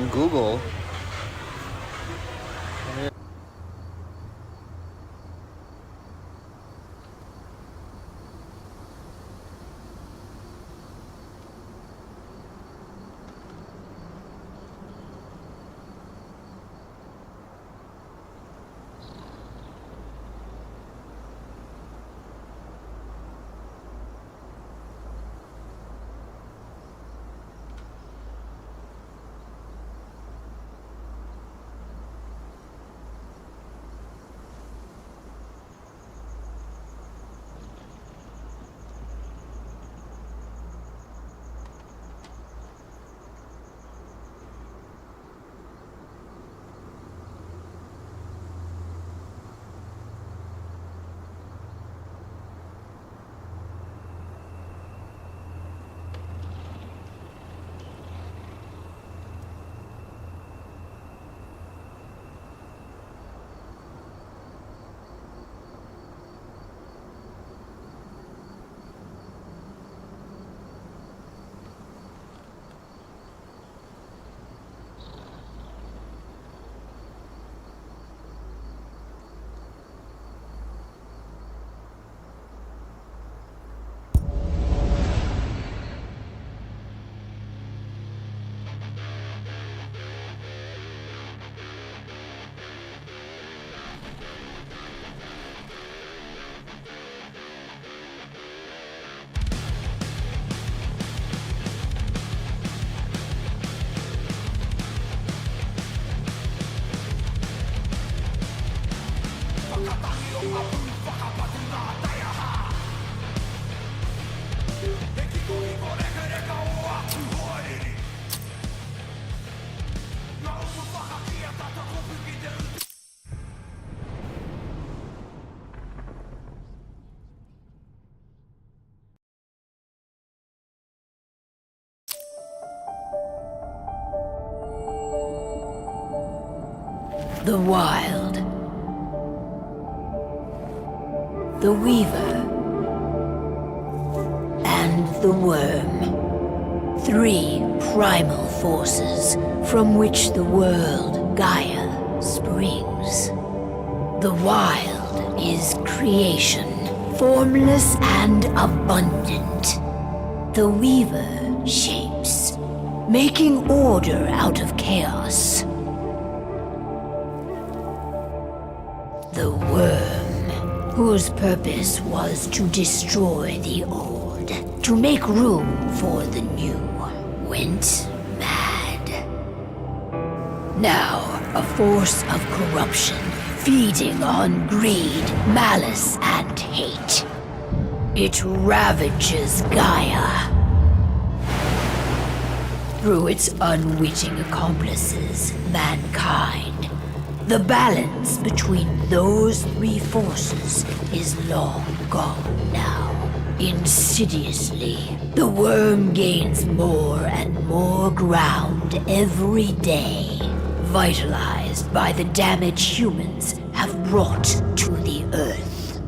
on Google. The Wild. The Weaver. And the Worm. Three primal forces from which the world, Gaia, springs. The Wild is creation, formless and abundant. The Weaver shapes, making order out of chaos. The Worm, whose purpose was to destroy the old, to make room for the new, went mad. Now, a force of corruption, feeding on greed, malice, and hate. It ravages Gaia. Through its unwitting accomplices, mankind. The balance between those three forces is long gone now. Insidiously, the Worm gains more and more ground every day, vitalized by the damage humans have brought to the Earth.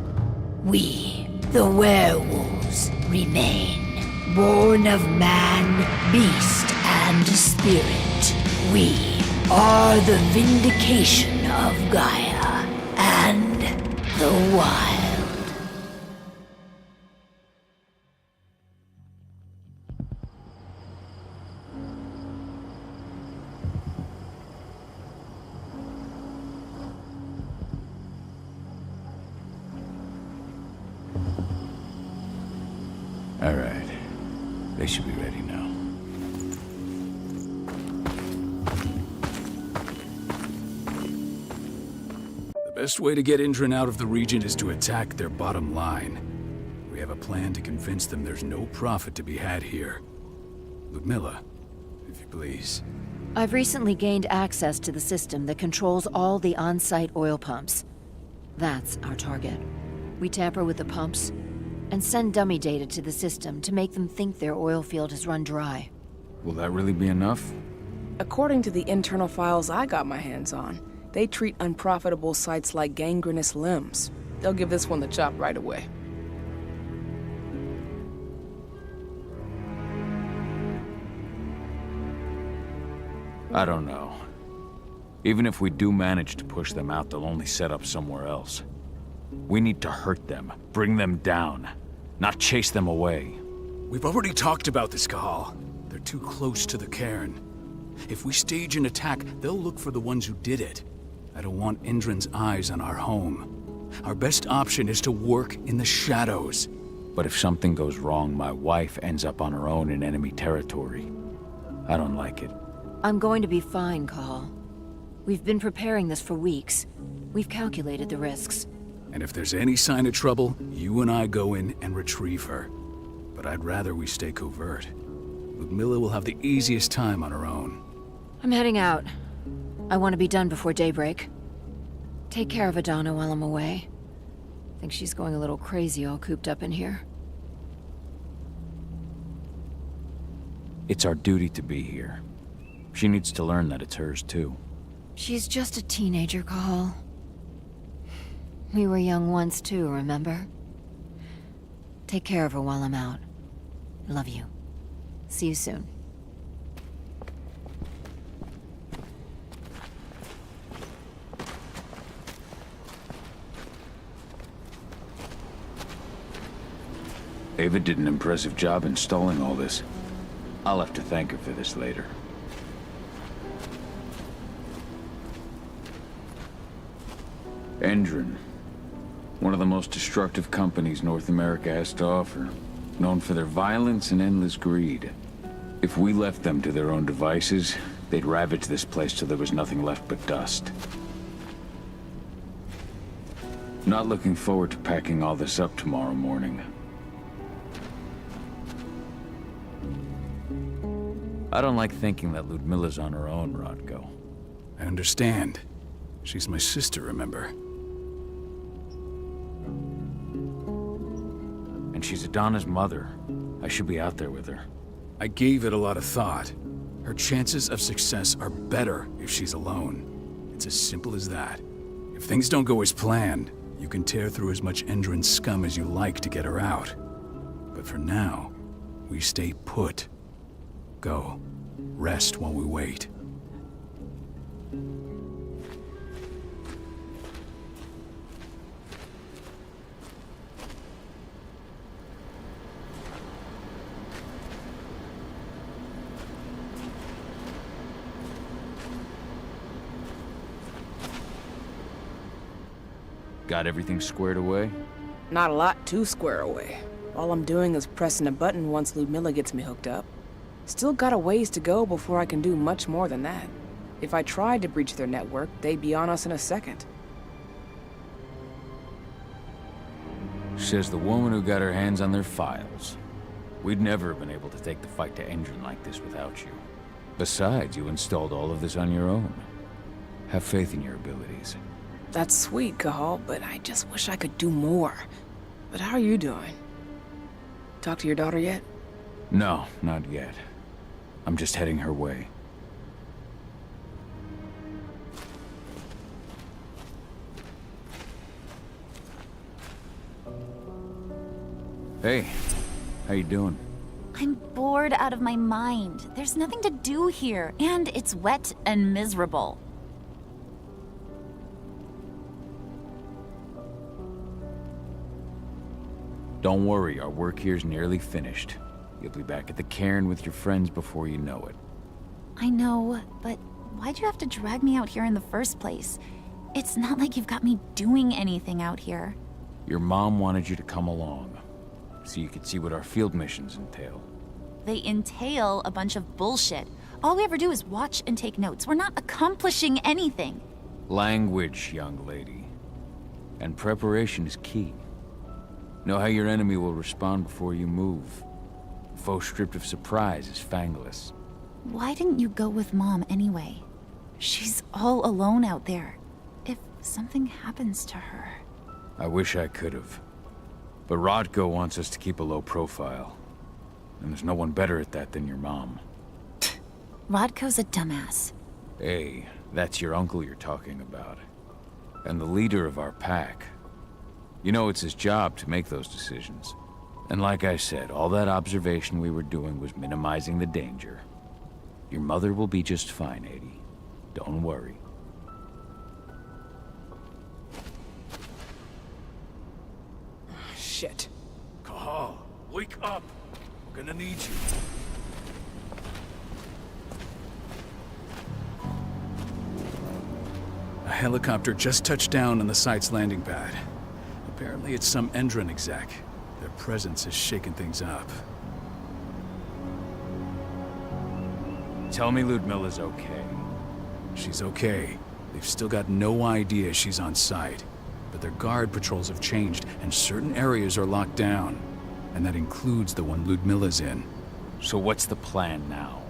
We, the werewolves, remain, born of man, beast, and spirit. We are the vindication of Gaia and the Wild. All right. They should be ready now. The best way to get Indran out of the region is to attack their bottom line. We have a plan to convince them there's no profit to be had here. Ludmilla, if you please. I've recently gained access to the system that controls all the on-site oil pumps. That's our target. We tamper with the pumps and send dummy data to the system to make them think their oil field has run dry. Will that really be enough? According to the internal files I got my hands on, they treat unprofitable sites like gangrenous limbs. They'll give this one the chop right away. I don't know. Even if we do manage to push them out, they'll only set up somewhere else. We need to hurt them, bring them down, not chase them away. We've already talked about this, Howl. They're too close to the cairn. If we stage an attack, they'll look for the ones who did it. I don't want Indran's eyes on our home. Our best option is to work in the shadows. But if something goes wrong, my wife ends up on her own in enemy territory. I don't like it. I'm going to be fine, Call. We've been preparing this for weeks. We've calculated the risks. And if there's any sign of trouble, you and I go in and retrieve her. But I'd rather we stay covert. Ludmilla will have the easiest time on her own. I'm heading out. I want to be done before daybreak. Take care of Adana while I'm away. Think she's going a little crazy all cooped up in here. It's our duty to be here. She needs to learn that it's hers too. She's just a teenager, Call. We were young once too, remember? Take care of her while I'm out. Love you. See you soon. Ava did an impressive job installing all this. I'll have to thank her for this later. Endron. One of the most destructive companies North America has to offer. Known for their violence and endless greed. If we left them to their own devices, they'd ravage this place till there was nothing left but dust. Not looking forward to packing all this up tomorrow morning. I don't like thinking that Ludmilla's on her own, Rodko. I understand. She's my sister, remember? And she's Adana's mother. I should be out there with her. I gave it a lot of thought. Her chances of success are better if she's alone. It's as simple as that. If things don't go as planned, you can tear through as much Endron scum as you like to get her out. But for now, we stay put. Go. Rest while we wait. Got everything squared away? Not a lot to square away. All I'm doing is pressing a button once Ludmilla gets me hooked up. Still got a ways to go before I can do much more than that. If I tried to breach their network, they'd be on us in a second. Says the woman who got her hands on their files. We'd never have been able to take the fight to Endron like this without you. Besides, you installed all of this on your own. Have faith in your abilities. That's sweet, Cahal, but I just wish I could do more. But how are you doing? Talk to your daughter yet? No, not yet. I'm just heading her way. Hey, how you doing? I'm bored out of my mind. There's nothing to do here, and it's wet and miserable. Don't worry, our work here's nearly finished. You'll be back at the cairn with your friends before you know it. I know, but why'd you have to drag me out here in the first place? It's not like you've got me doing anything out here. Your mom wanted you to come along, so you could see what our field missions entail. They entail a bunch of bullshit. All we ever do is watch and take notes. We're not accomplishing anything. Language, young lady. And preparation is key. Know how your enemy will respond before you move. A foe stripped of surprise is fangless. Why didn't you go with Mom anyway? She's all alone out there. If something happens to her... I wish I could have. But Rodko wants us to keep a low profile. And there's no one better at that than your mom. Rodko's a dumbass. Hey, that's your uncle you're talking about. And the leader of our pack. You know it's his job to make those decisions. And like I said, all that observation we were doing was minimizing the danger. Your mother will be just fine, 80. Don't worry. Shit. Howl, wake up! We're gonna need you. A helicopter just touched down on the site's landing pad. Apparently it's some Endron exec. Their presence has shaken things up. Tell me Ludmilla's okay. She's okay. They've still got no idea she's on site. But their guard patrols have changed, and certain areas are locked down. And that includes the one Ludmilla's in. So what's the plan now?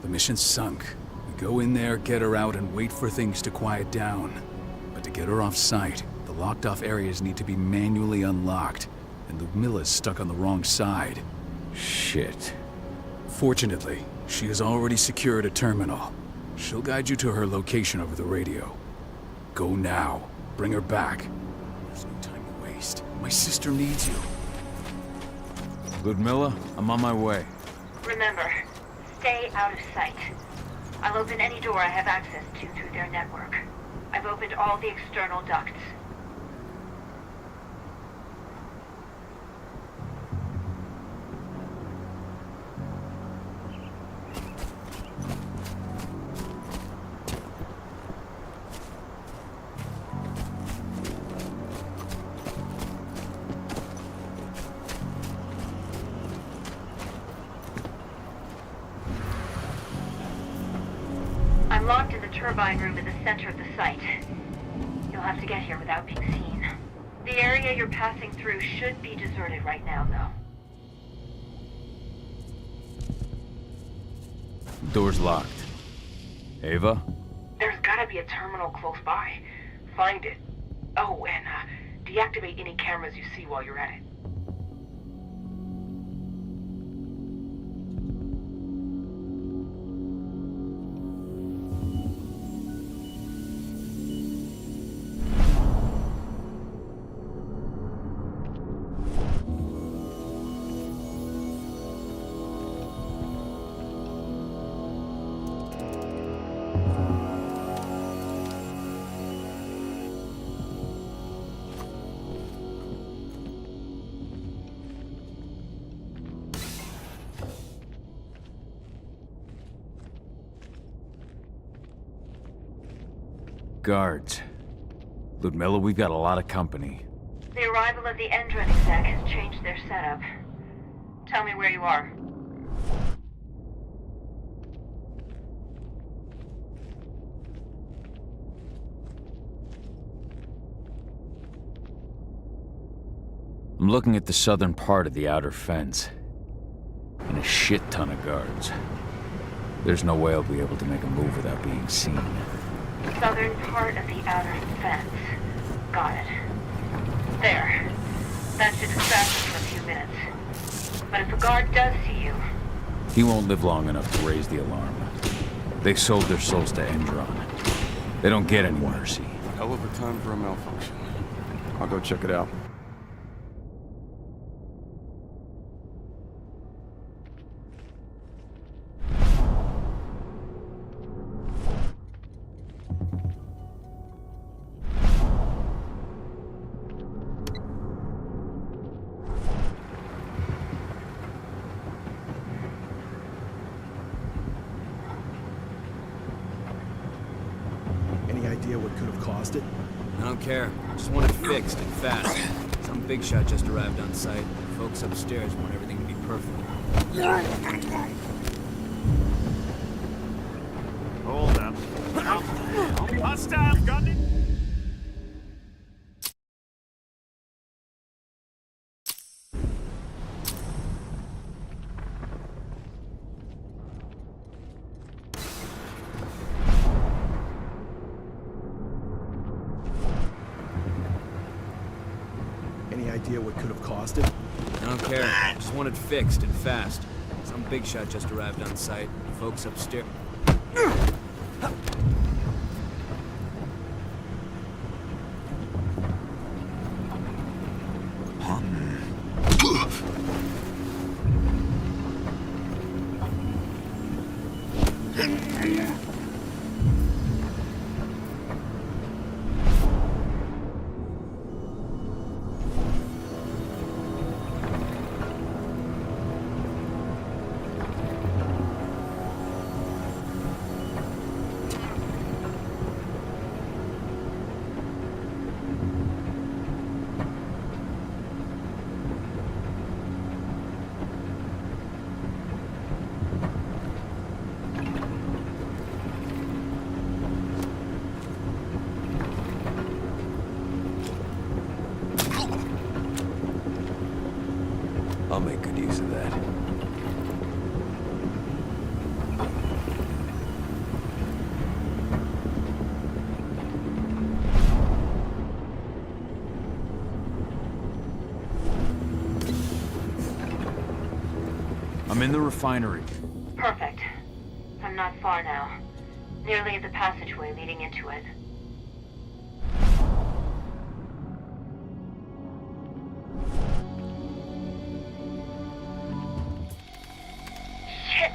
The mission's sunk. We go in there, get her out, and wait for things to quiet down. But to get her off site, the locked-off areas need to be manually unlocked. And Ludmilla's stuck on the wrong side. Shit. Fortunately, she has already secured a terminal. She'll guide you to her location over the radio. Go now. Bring her back. There's no time to waste. My sister needs you. Ludmilla, I'm on my way. Remember, stay out of sight. I'll open any door I have access to through their network. I've opened all the external ducts. I'm locked in the turbine room in the center of the site. You'll have to get here without being seen. The area you're passing through should be deserted right now, though. Door's locked. Ava? There's gotta be a terminal close by. Find it. Oh, and deactivate any cameras you see while you're at it. Guards. Ludmilla, we've got a lot of company. The arrival of the Endron exec has changed their setup. Tell me where you are. I'm looking at the southern part of the outer fence. And a shit ton of guards. There's no way I'll be able to make a move without being seen. Southern part of the outer fence. Got it. There. That should distract us for a few minutes. But if a guard does see you... He won't live long enough to raise the alarm. They sold their souls to Endron. They don't get any mercy. Hell of a time for a malfunction. I'll go check it out. Any idea what could have caused it? I don't care. I just want it fixed and fast. Some big shot just arrived on site. Folks upstairs want everything to be perfect. Hold up. Hostile gunning! Any idea what could have caused it? I don't care. I just want it fixed and fast. Some big shot just arrived on site. Folks upstairs. I'll make good use of that. I'm in the refinery. Perfect. I'm not far now. Nearly at the passageway leading into it. Shit!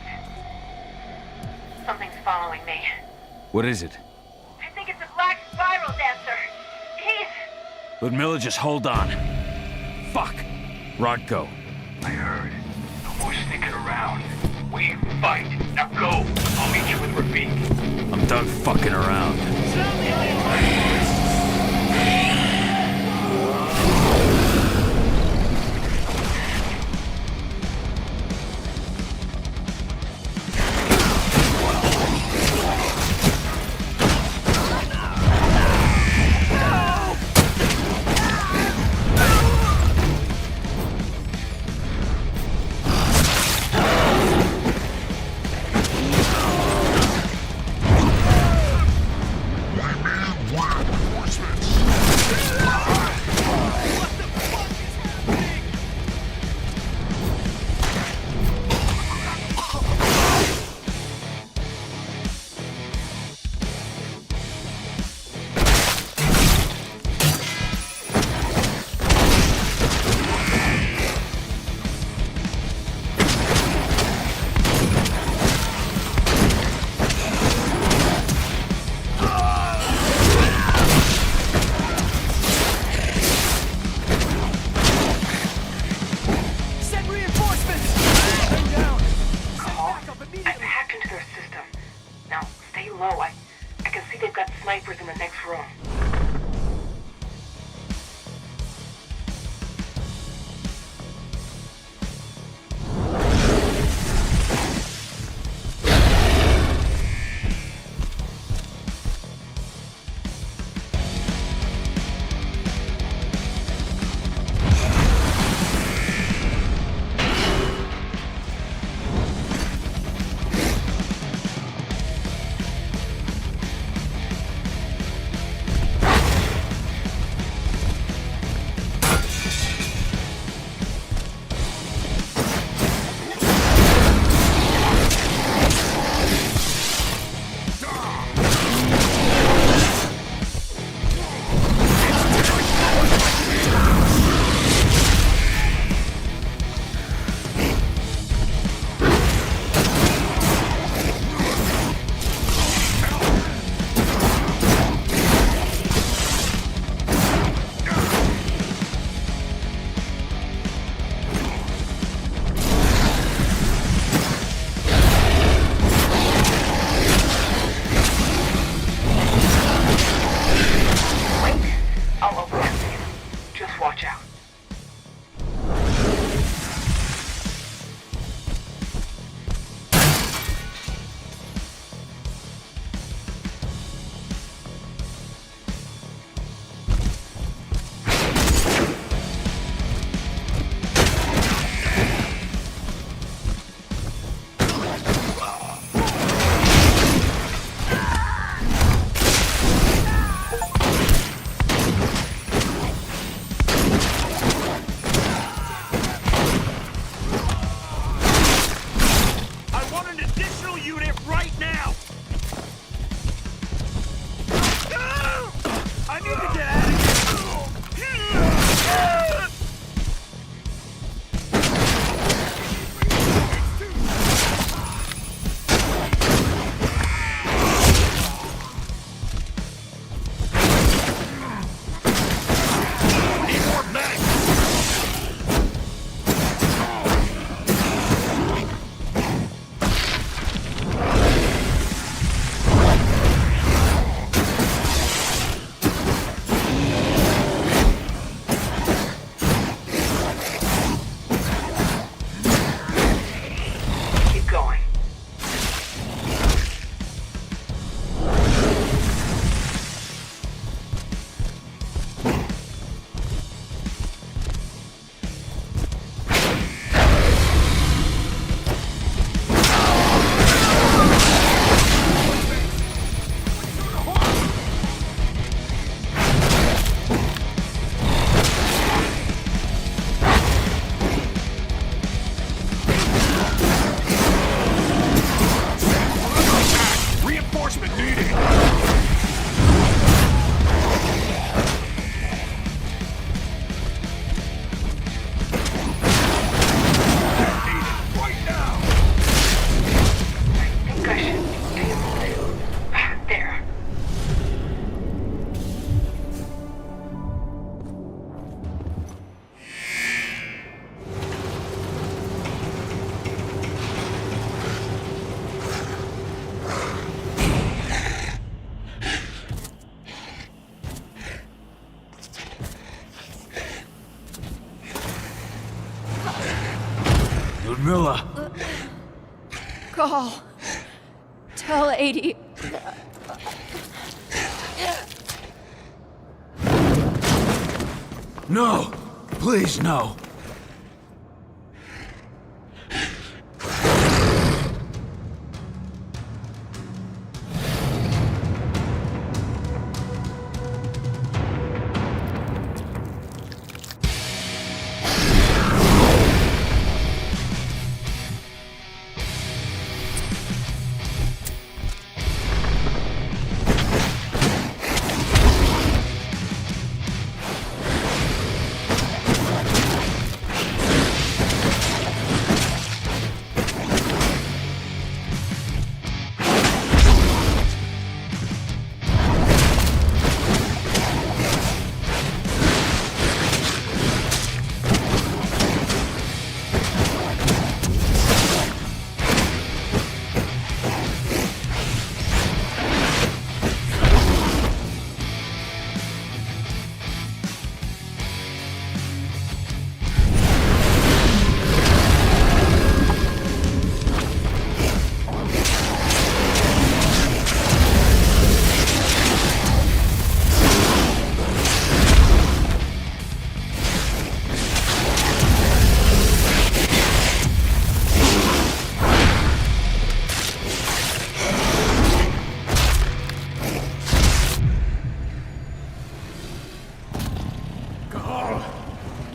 Something's following me. What is it? I think it's a black spiral dancer. He's... Ludmilla, just hold on. Fuck! Rodko. I heard. No more sneaking around. We fight. Now go. I'll meet you with Rafik. I'm done fucking around. Ludmilla! Call. Tell 80. No! Please, no!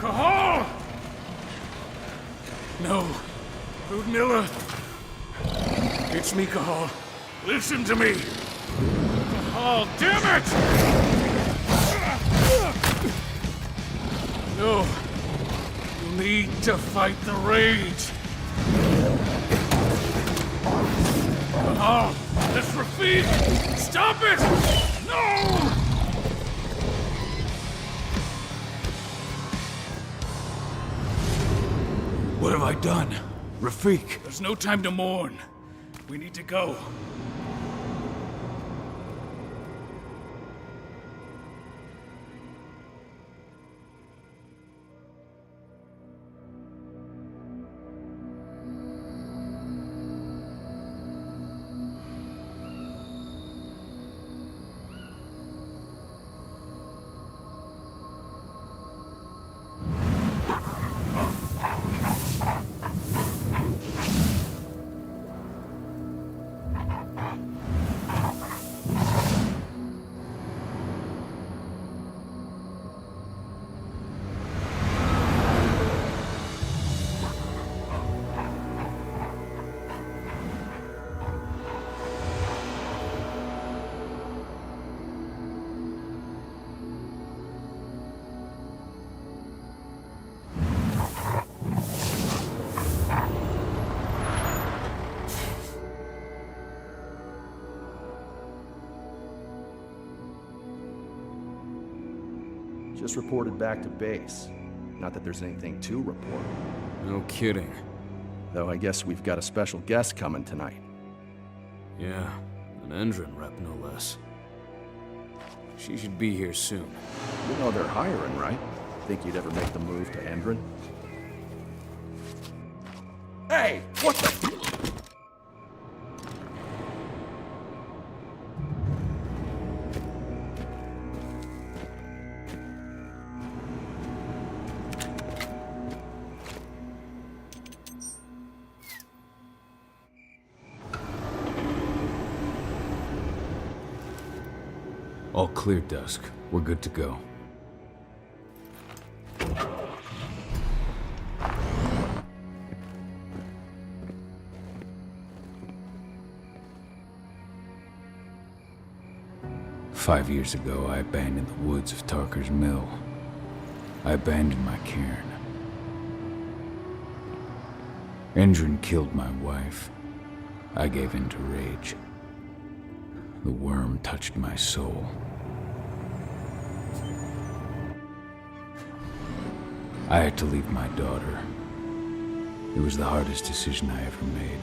Howl! No. Ludmilla. It's me, Howl. Listen to me. Howl, damn it! No. You need to fight the rage. Howl, that's Rafik! Stop it! No! What have I done? Rafik! There's no time to mourn. We need to go. Just reported back to base. Not that there's anything to report. No kidding. Though I guess we've got a special guest coming tonight. Yeah, an Endron rep, no less. She should be here soon. You know they're hiring, right? Think you'd ever make the move to Endron? Hey! What the... All clear, Dusk. We're good to go. Five years ago, I abandoned the woods of Tarker's Mill. I abandoned my cairn. Endron killed my wife. I gave in to rage. The worm touched my soul. I had to leave my daughter. It was the hardest decision I ever made.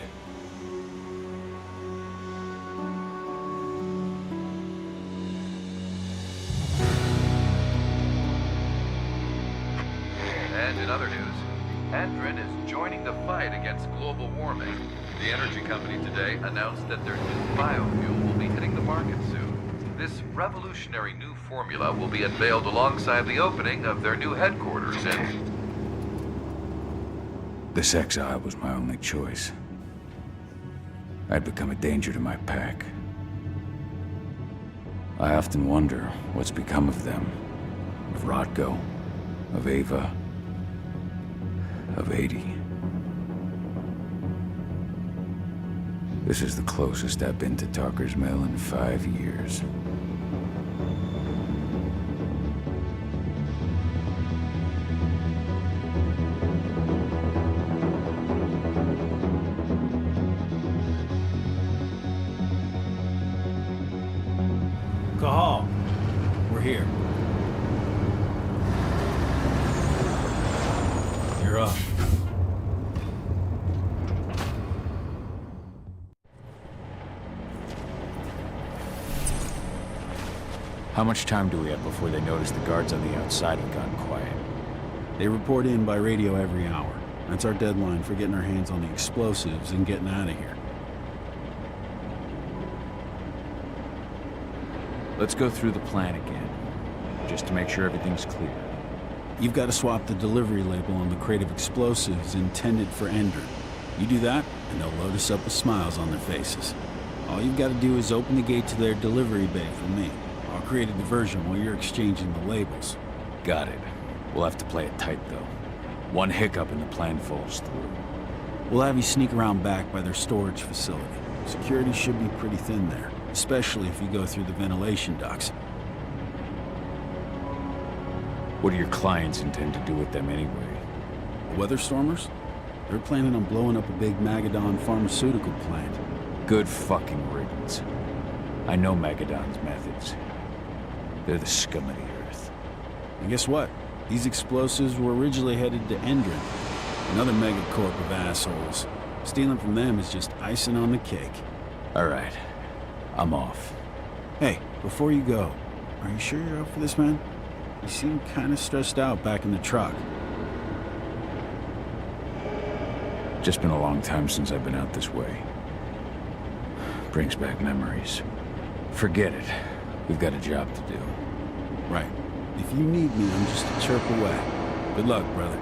And in other news, Endron is joining the fight against global warming. The energy company today announced that their new biofuel will be hitting the market soon. This revolutionary new formula will be unveiled alongside the opening of their new headquarters in... This exile was my only choice. I'd become a danger to my pack. I often wonder what's become of them. Of Rotko, of Ava, of 80. This is the closest I've been to Talker's Mill in 5 years. Howl, we're here. You're up. How much time do we have before they notice the guards on the outside have gone quiet? They report in by radio every hour. That's our deadline for getting our hands on the explosives and getting out of here. Let's go through the plan again, just to make sure everything's clear. You've got to swap the delivery label on the crate of explosives intended for Endron. You do that, and they'll load us up with smiles on their faces. All you've got to do is open the gate to their delivery bay for me. I'll create a diversion while you're exchanging the labels. Got it. We'll have to play it tight, though. One hiccup and the plan falls through. We'll have you sneak around back by their storage facility. Security should be pretty thin there, especially if you go through the ventilation ducts. What do your clients intend to do with them anyway? Weatherstormers? They're planning on blowing up a big Magadon pharmaceutical plant. Good fucking riddance. I know Magadon's methods. They're the scum of the earth. And guess what? These explosives were originally headed to Endron, another megacorp of assholes. Stealing from them is just icing on the cake. All right. I'm off. Hey, before you go, are you sure you're up for this, man? You seem kind of stressed out back in the truck. Just been a long time since I've been out this way. Brings back memories. Forget it. We've got a job to do. Right. If you need me, I'm just a chirp away. Good luck, brother.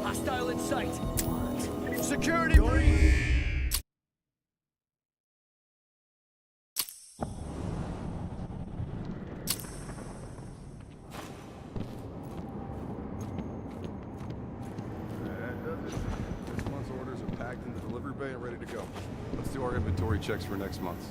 Hostile in sight. What? Security breach! This month's orders are packed in the delivery bay and ready to go. Let's do our inventory checks for next month.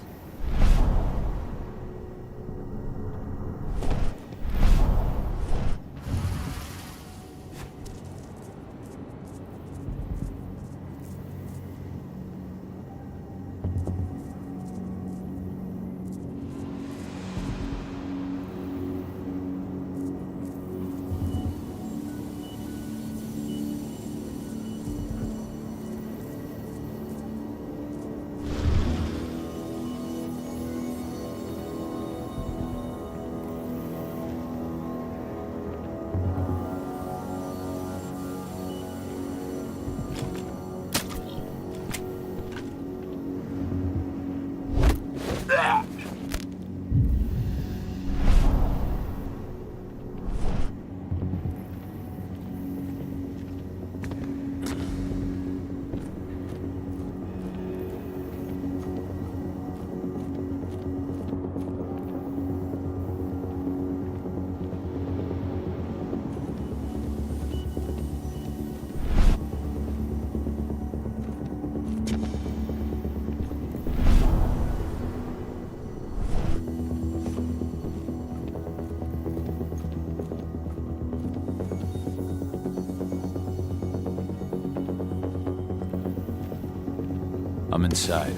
I'm inside.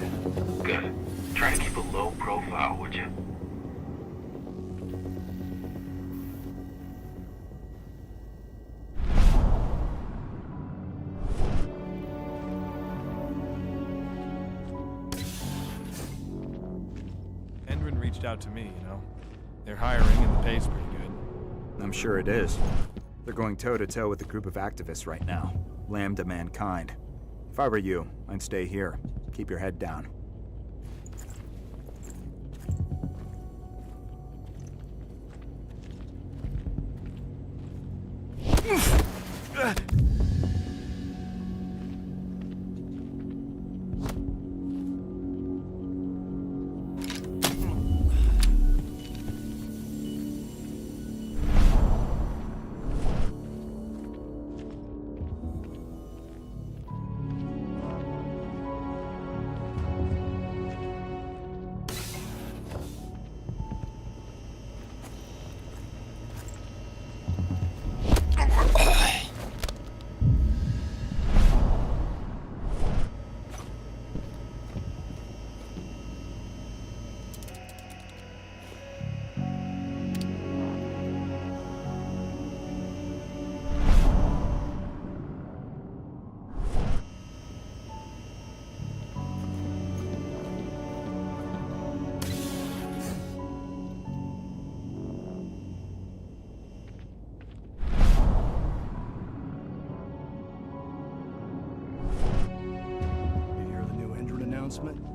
Good. Try to keep a low profile, would you? Endrin reached out to me, you know. They're hiring and the pay's pretty good. I'm sure it is. They're going toe-to-toe with a group of activists right now. Lambda mankind. If I were you, I'd stay here. Keep your head down.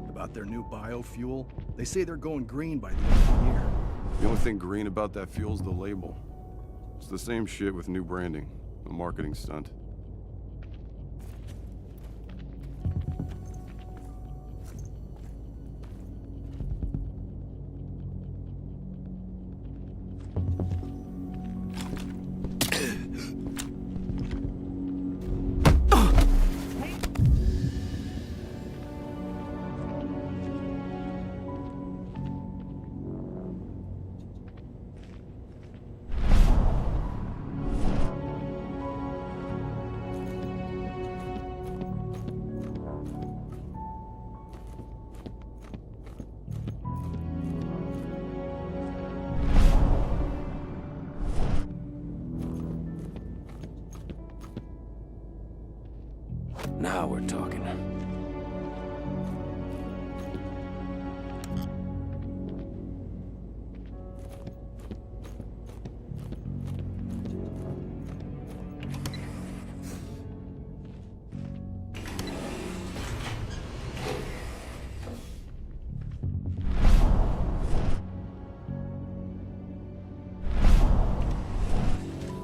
About their new biofuel. They say they're going green by the end of the year. The only thing green about that fuel's the label. It's the same shit with new branding. A marketing stunt. Now we're talking.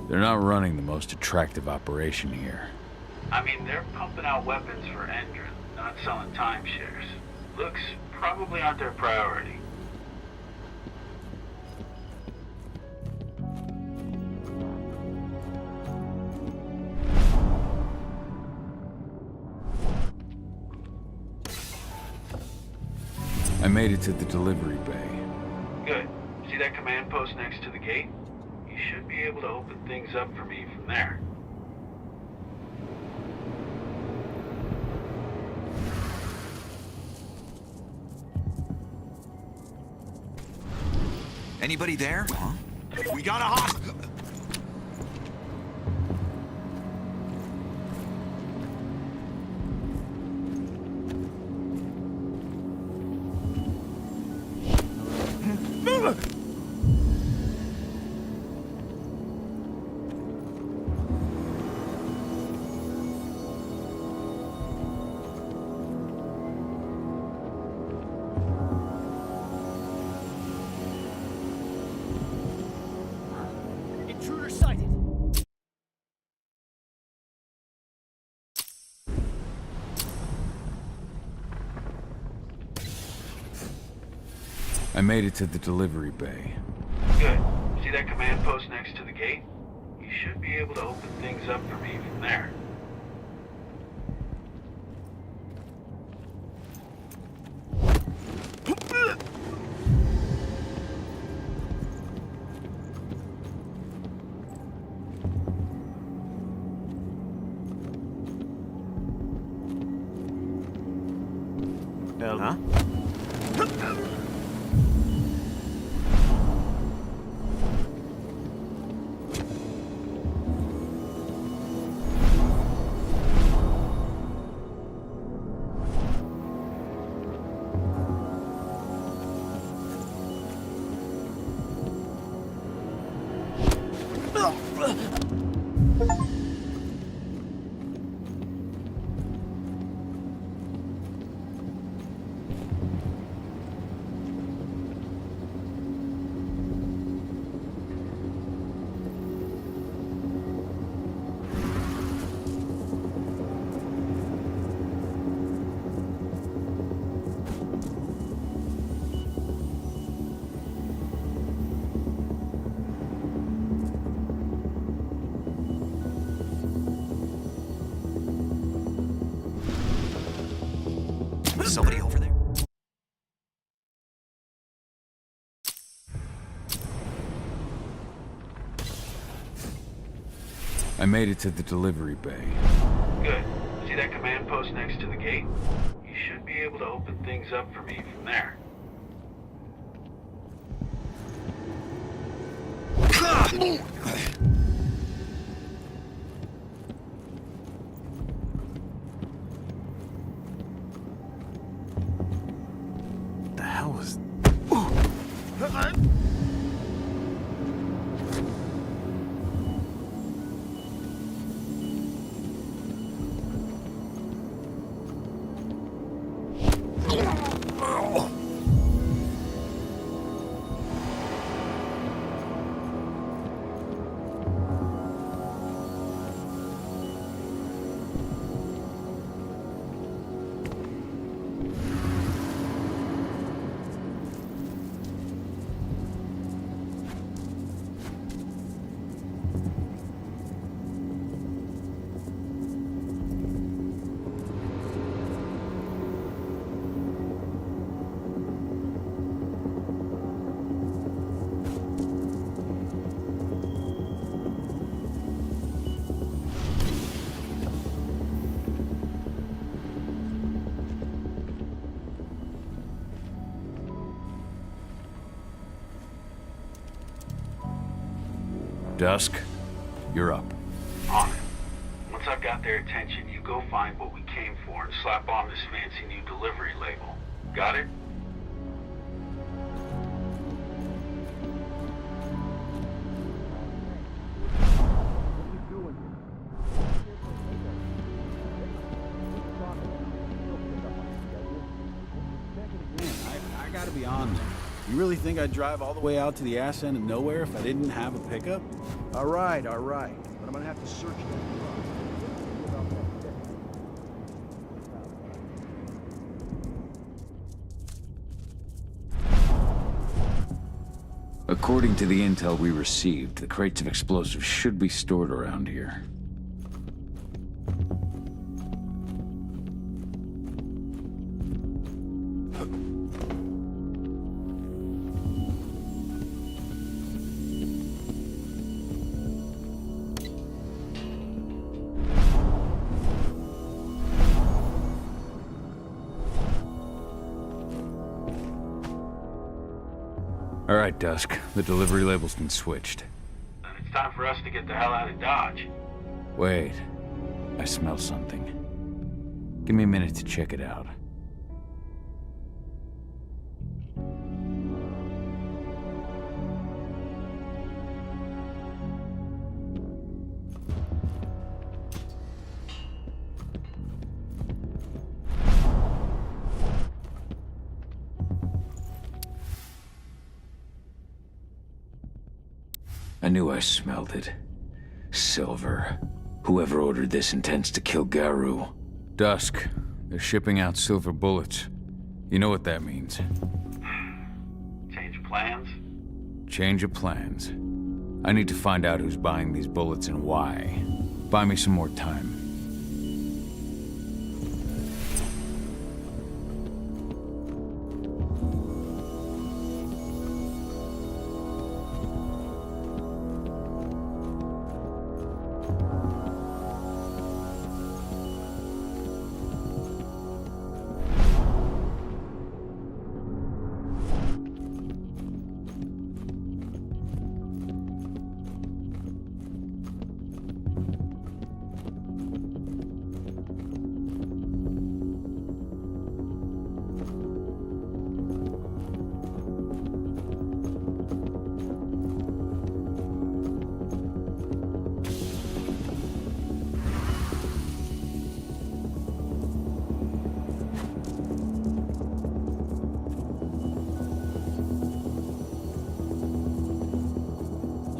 They're not running the most attractive operation here. I mean, they're pumping out weapons for Endrin, not selling timeshares. Looks probably aren't their priority. I made it to the delivery bay. Good. See that command post next to the gate? You should be able to open things up for me from there. Anybody there? Huh? We got a hostage! Intruder sighted! I made it to the delivery bay. Good. See that command post next to the gate? You should be able to open things up for me from there. Somebody over there? I made it to the delivery bay. Good. See that command post next to the gate? You should be able to open things up for me from there. The hell was... Dusk, you're up. On it. Once I've got their attention, you go find what we came for and slap on this fancy new delivery label. Got it? I gotta be honest. You really think I'd drive all the way out to the ass end of nowhere if I didn't have a pickup? All right. But I'm gonna have to search that. According to the intel we received, the crates of explosives should be stored around here. All right, Dusk. The delivery label's been switched. Then it's time for us to get the hell out of Dodge. Wait. I smell something. Give me a minute to check it out. I knew I smelled it. Silver. Whoever ordered this intends to kill Garu. Dusk. They're shipping out silver bullets. You know what that means. Change of plans? Change of plans. I need to find out who's buying these bullets and why. Buy me some more time.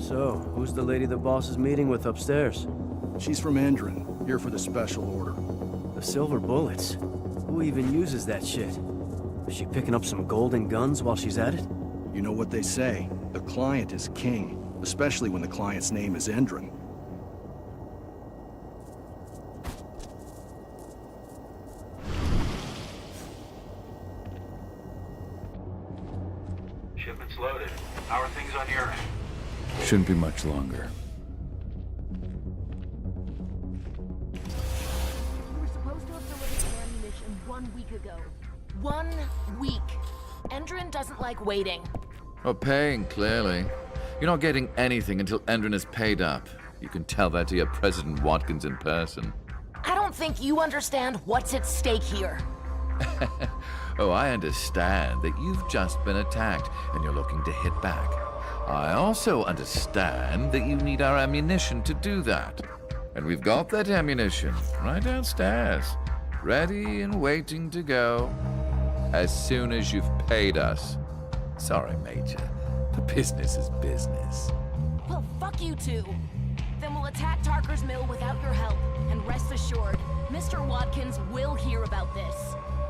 So, who's the lady the boss is meeting with upstairs? She's from Endron, here for the special order. The silver bullets? Who even uses that shit? Is she picking up some golden guns while she's at it? You know what they say, the client is king, especially when the client's name is Endron. Shipment's loaded. How are things on your end? Shouldn't be much longer. We were supposed to have delivered the ammunition 1 week ago. 1 week. Endron doesn't like waiting. Oh, paying, clearly. You're not getting anything until Endron is paid up. You can tell that to your President Watkins in person. I don't think you understand what's at stake here. Oh, I understand that you've just been attacked and you're looking to hit back. I also understand that you need our ammunition to do that. And we've got that ammunition right downstairs, ready and waiting to go as soon as you've paid us. Sorry, Major, but business is business. Well, fuck you two. Then we'll attack Tarker's mill without your help. And rest assured, Mr. Watkins will hear about this.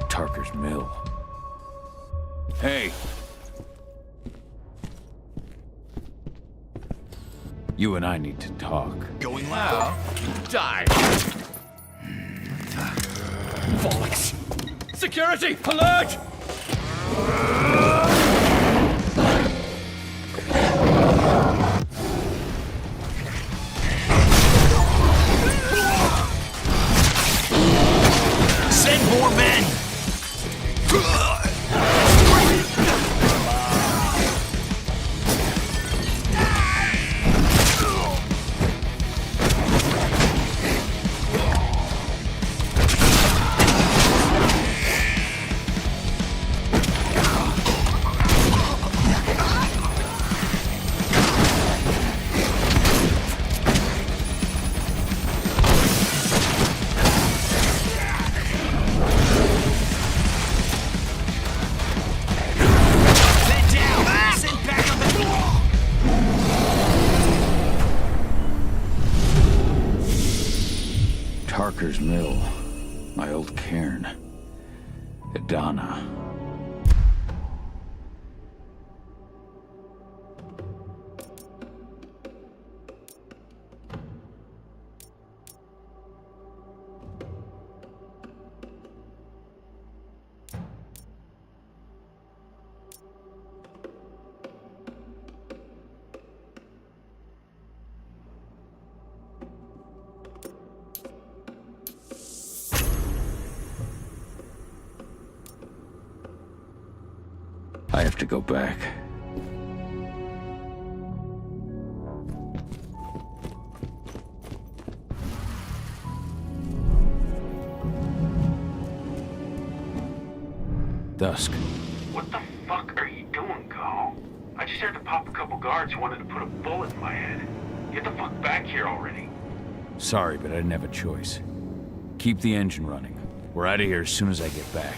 Tarker's mill. Hey! You and I need to talk. Going loud. Die! Bollocks! Security! Alert! Send more men! Tarker's mill. My old cairn. Adana. I have to go back. Dusk. What the fuck are you doing, Go? I just had to pop a couple guards who wanted to put a bullet in my head. Get the fuck back here already. Sorry, but I didn't have a choice. Keep the engine running. We're out of here as soon as I get back.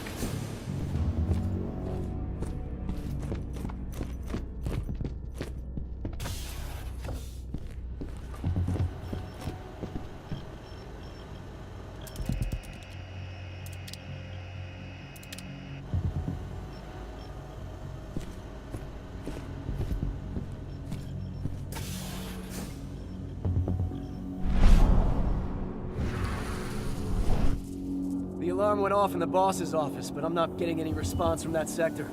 The alarm went off in the boss's office, but I'm not getting any response from that sector.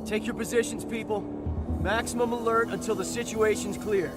Take your positions, people. Maximum alert until the situation's clear.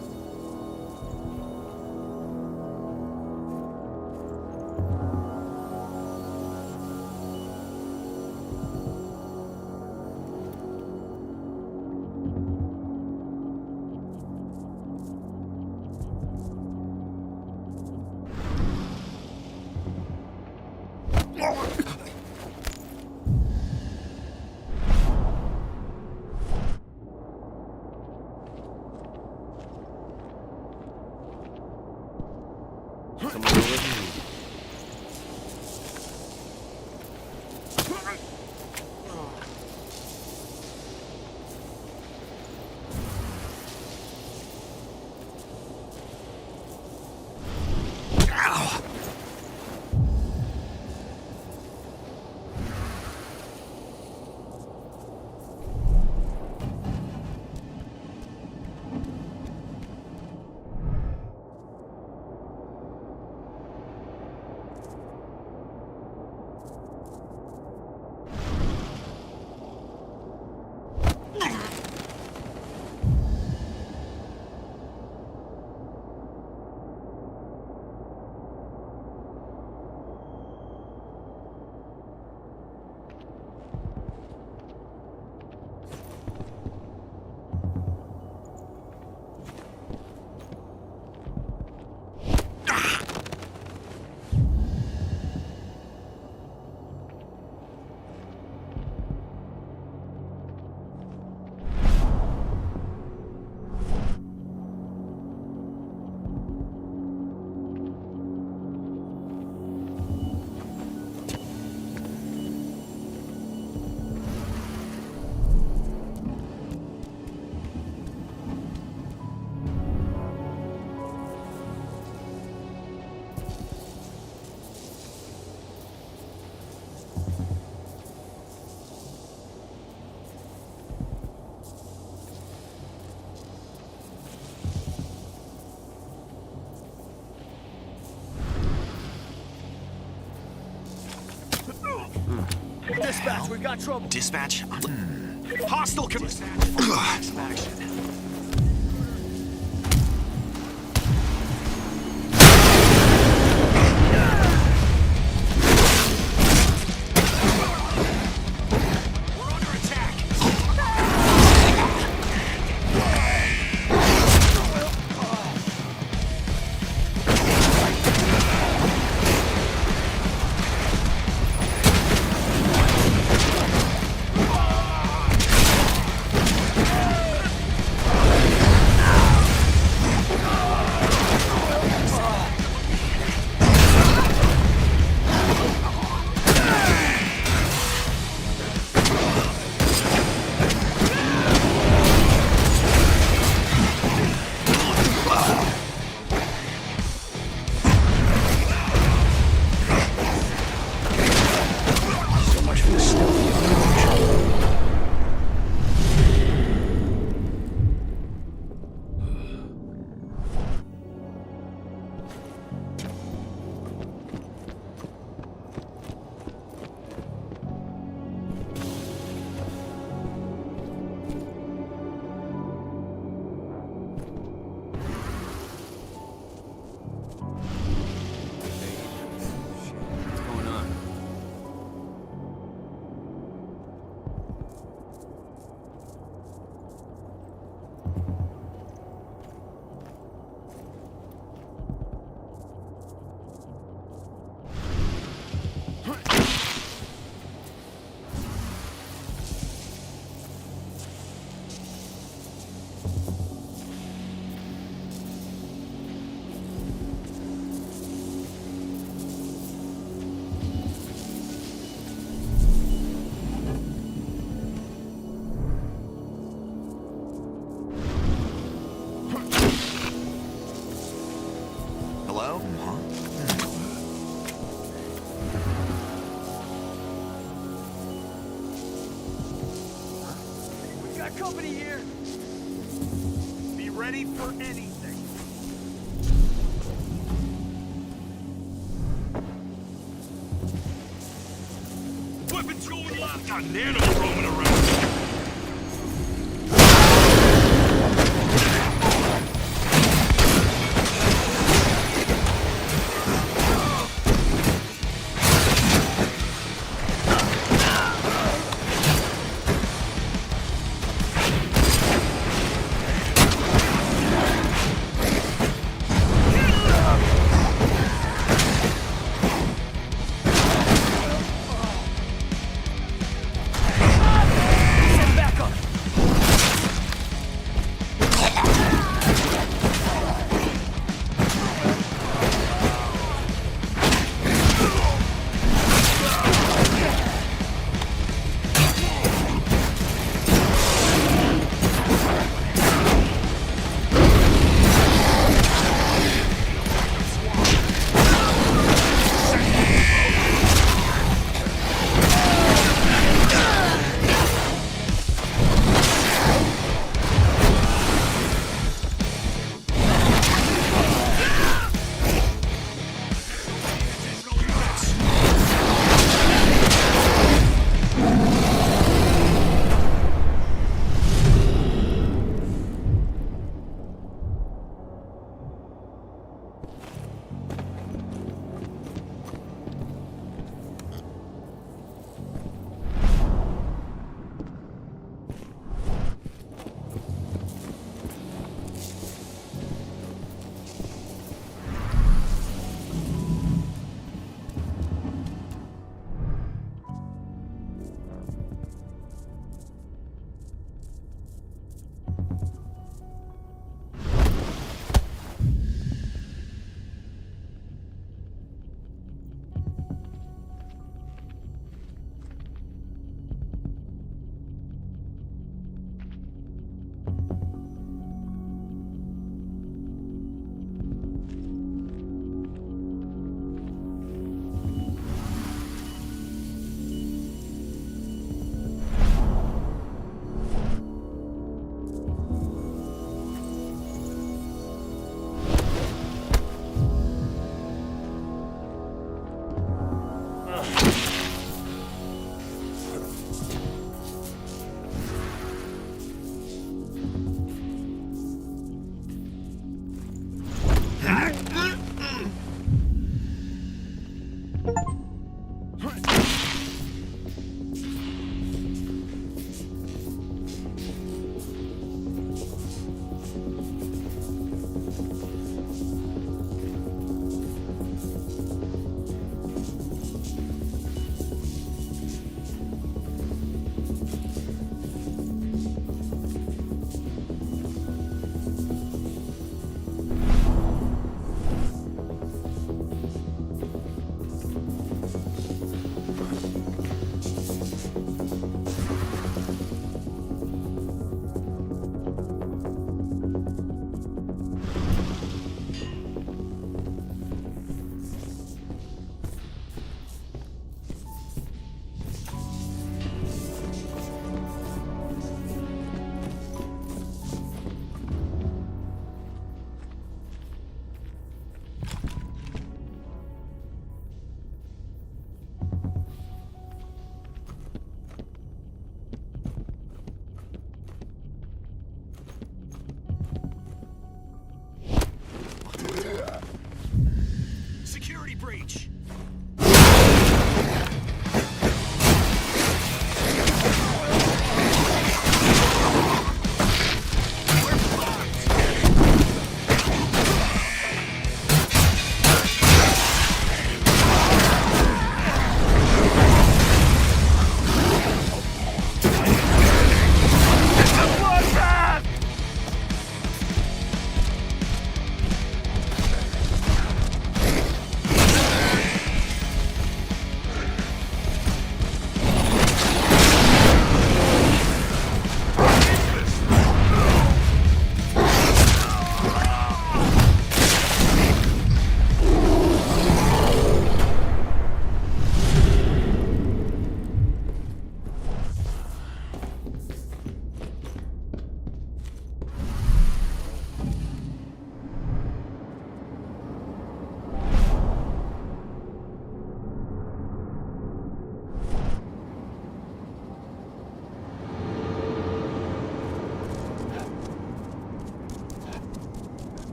Dispatch, we got trouble. Dispatch? Hostile action. Hello? Huh? We got company here. Be ready for anything. Weapons going live. Got an animal roaming around.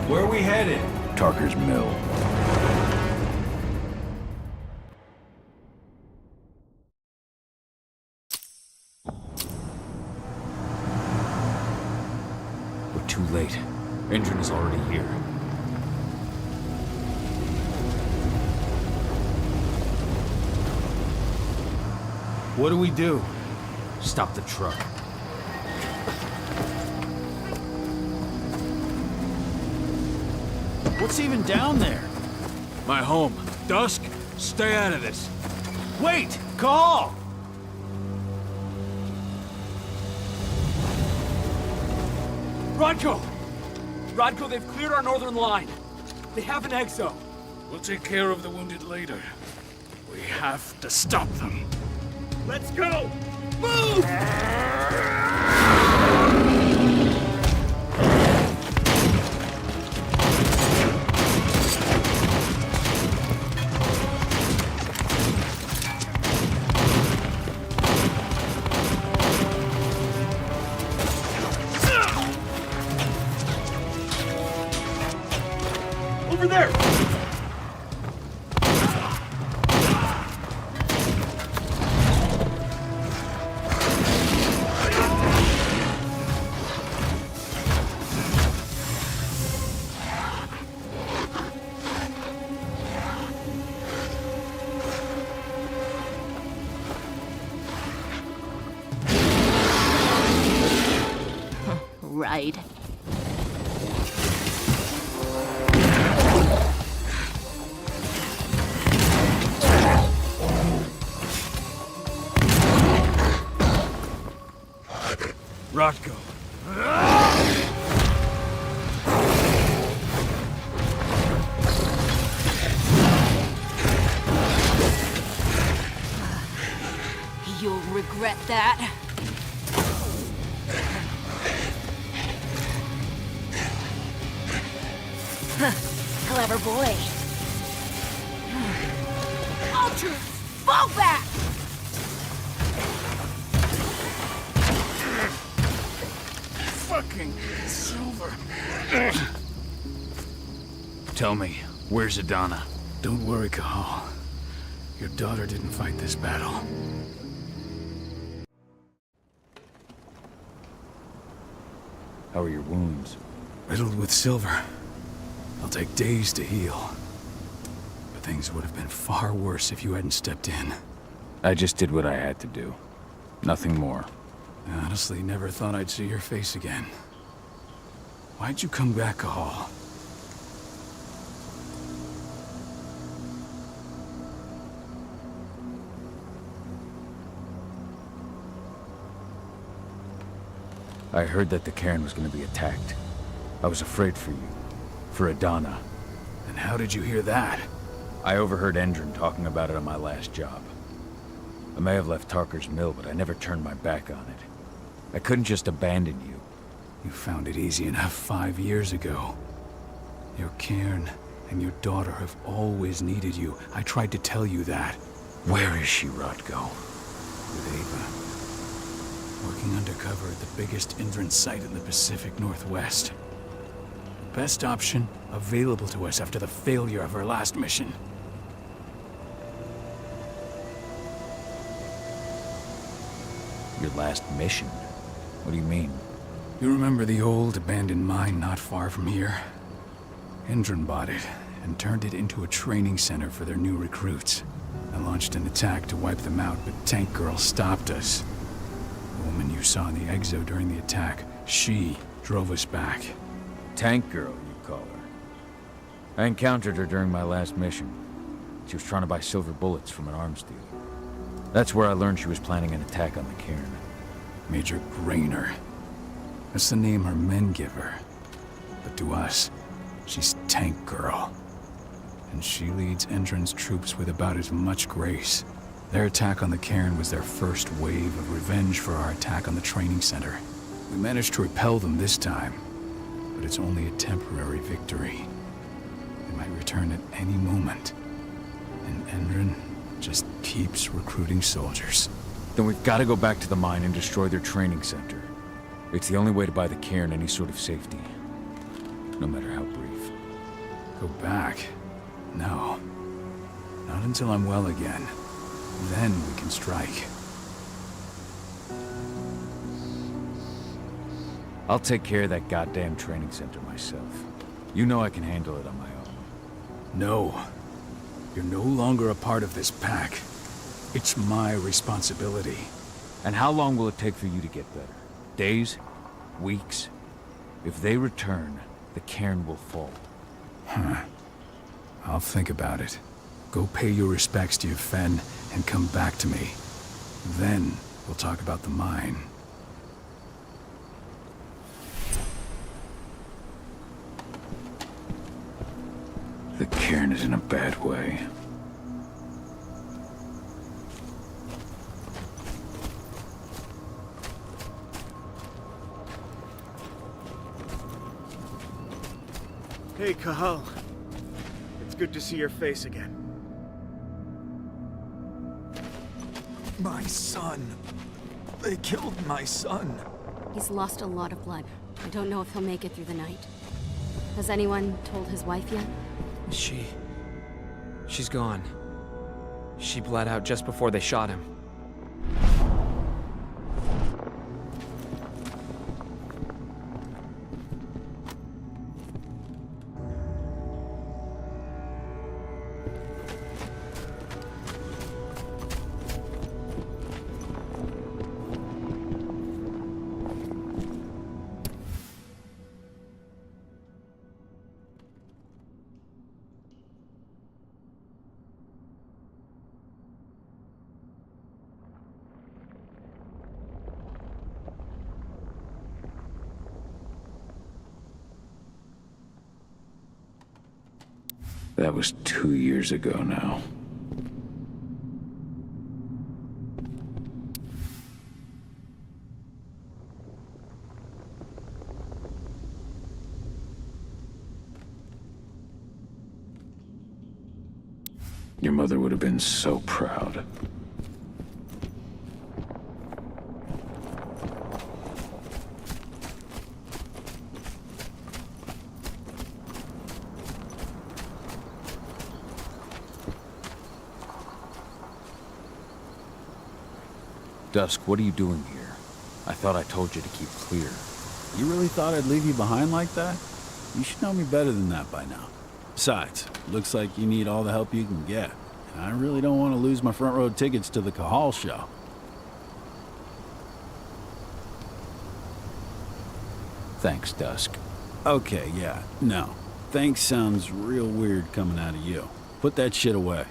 Where are we headed? Tarker's Mill. We're too late. Engine is already here. What do we do? Stop the truck. What's even down there? My home. Dusk, stay out of this. Wait! Call! Rodko! Rodko, they've cleared our northern line. They have an exo. We'll take care of the wounded later. We have to stop them. Let's go! Move! Over there! Right. Rodko. You'll regret that. Clever boy. Ultra, fall back! Fucking Silver. Tell me, where's Adana? Don't worry, Howl. Your daughter didn't fight this battle. How are your wounds? Riddled with silver. They'll take days to heal. But things would have been far worse if you hadn't stepped in. I just did what I had to do. Nothing more. I honestly never thought I'd see your face again. Why'd you come back, Howl? I heard that the cairn was going to be attacked. I was afraid for you. For Adana. And how did you hear that? I overheard Endron talking about it on my last job. I may have left Tarker's Mill, but I never turned my back on it. I couldn't just abandon you. You found it easy enough 5 years ago. Your cairn and your daughter have always needed you. I tried to tell you that. Where is she, Rodko? With Ava. Working undercover at the biggest Indran site in the Pacific Northwest. The best option available to us after the failure of her last mission. Your last mission? What do you mean? You remember the old abandoned mine not far from here? Indran bought it and turned it into a training center for their new recruits. I launched an attack to wipe them out, but Tank Girl stopped us. The woman you saw in the exo during the attack, she drove us back. Tank Girl, you call her. I encountered her during my last mission. She was trying to buy silver bullets from an arms dealer. That's where I learned she was planning an attack on the cairn. Major Grainer. That's the name her men give her. But to us, she's Tank Girl. And she leads Endron's troops with about as much grace. Their attack on the cairn was their first wave of revenge for our attack on the training center. We managed to repel them this time, but it's only a temporary victory. They might return at any moment. And Endron just keeps recruiting soldiers. Then we've got to go back to the mine and destroy their training center. It's the only way to buy the cairn any sort of safety. no matter how brief. Go back? No. Not until I'm well again. Then we can strike. I'll take care of that goddamn training center myself. You know I can handle it on my own. No. You're no longer a part of this pack. It's my responsibility. And how long will it take for you to get better? Days? Weeks? If they return, the cairn will fall. Huh. I'll think about it. Go pay your respects to your Fen and come back to me. Then we'll talk about the mine. The cairn is in a bad way. Hey, Howl. It's good to see your face again. My son. They killed my son. He's lost a lot of blood. I don't know if he'll make it through the night. Has anyone told his wife yet? She's gone. She bled out just before they shot him. That was 2 years ago now. Your mother would have been so proud. Dusk, what are you doing here? I thought I told you to keep clear. You really thought I'd leave you behind like that? You should know me better than that by now. Besides, looks like you need all the help you can get. And I really don't want to lose my front row tickets to the Howl show. Thanks, Dusk. Okay, yeah, no. Thanks sounds real weird coming out of you. Put that shit away.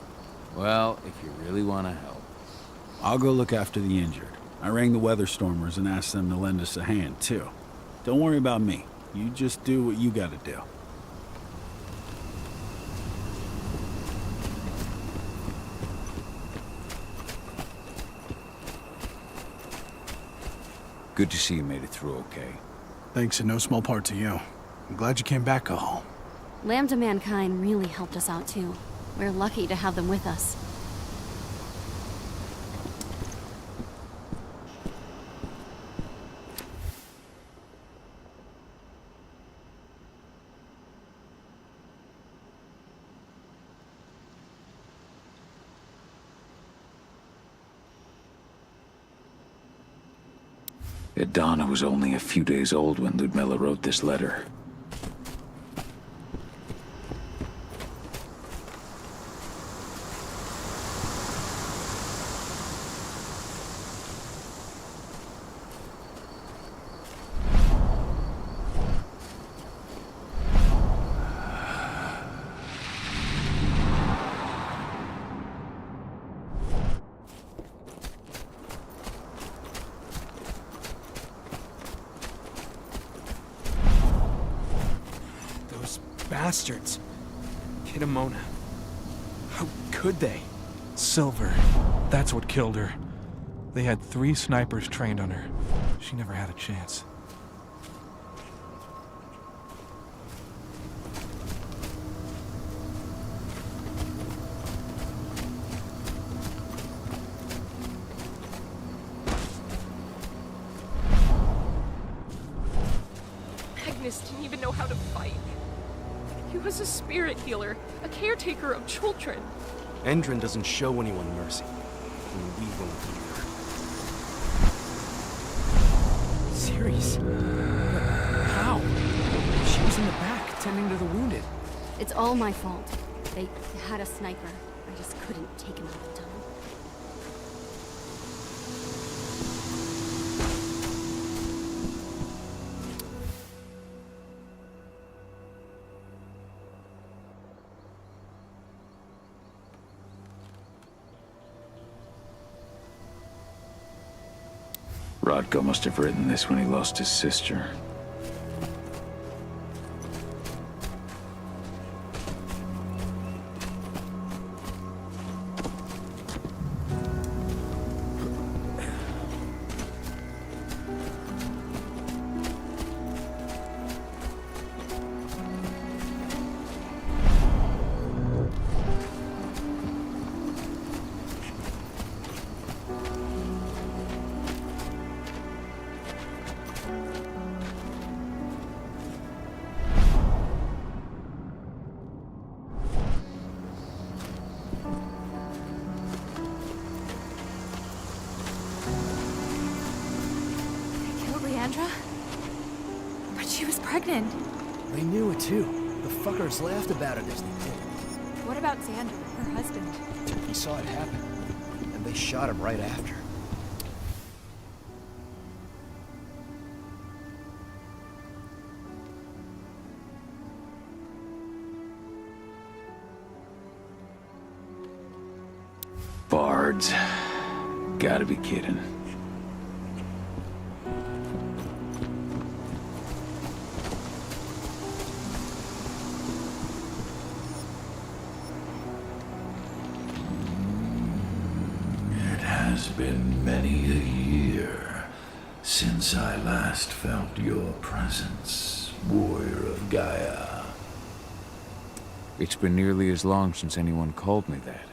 Well, if you really want to help. I'll go look after the injured. I rang the weather stormers and asked them to lend us a hand, too. Don't worry about me. You just do what you gotta do. Good to see you made it through okay. Thanks in no small part to you. I'm glad you came back, Howl. Lambda Mankind really helped us out too. We're lucky to have them with us. Donna was only a few days old when Ludmilla wrote this letter. Bastards. Kidamona. How could they? Silver. That's what killed her. They had 3 snipers trained on her. She never had a chance. Magnus didn't even know how to fight. He was a spirit healer, a caretaker of children. Endron doesn't show anyone mercy. And we won't either. Ceres? How? She was in the back, tending to the wounded. It's all my fault. They had a sniper. I just couldn't take him out in time. Rodko must have written this when he lost his sister. But she was pregnant. They knew it too. The fuckers laughed about it as they did. What about Xander, her husband? He saw it happen, and they shot him right after. Bards. Gotta be kidding. It has been many a year since I last felt your presence, warrior of Gaia. It's been nearly as long since anyone called me that.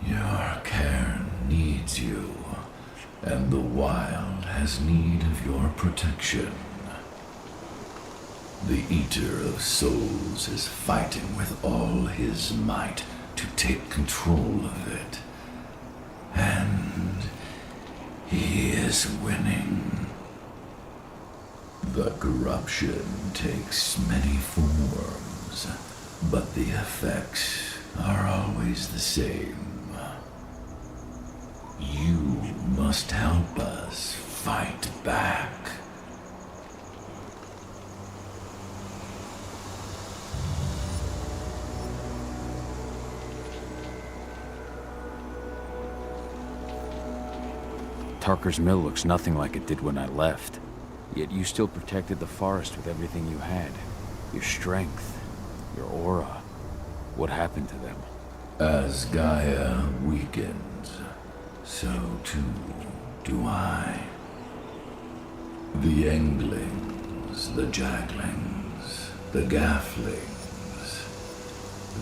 Your cairn needs you, and the wild has need of your protection. The Eater of Souls is fighting with all his might to take control of it. And he is winning. The corruption takes many forms, but the effects are always the same. You must help us fight back. Tarker's Mill looks nothing like it did when I left. Yet you still protected the forest with everything you had. Your strength, your aura. What happened to them? As Gaia weakens, so too do I. The Englings, the Jaglings, the Gafflings,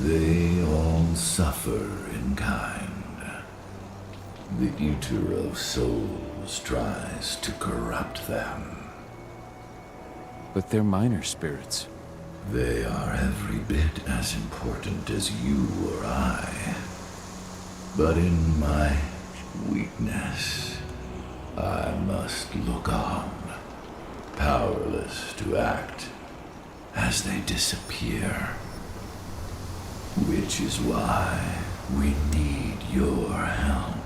they all suffer in kind. The Eater of Souls tries to corrupt them. But they're minor spirits. They are every bit as important as you or I. But in my weakness, I must look on, powerless to act as they disappear. Which is why we need your help.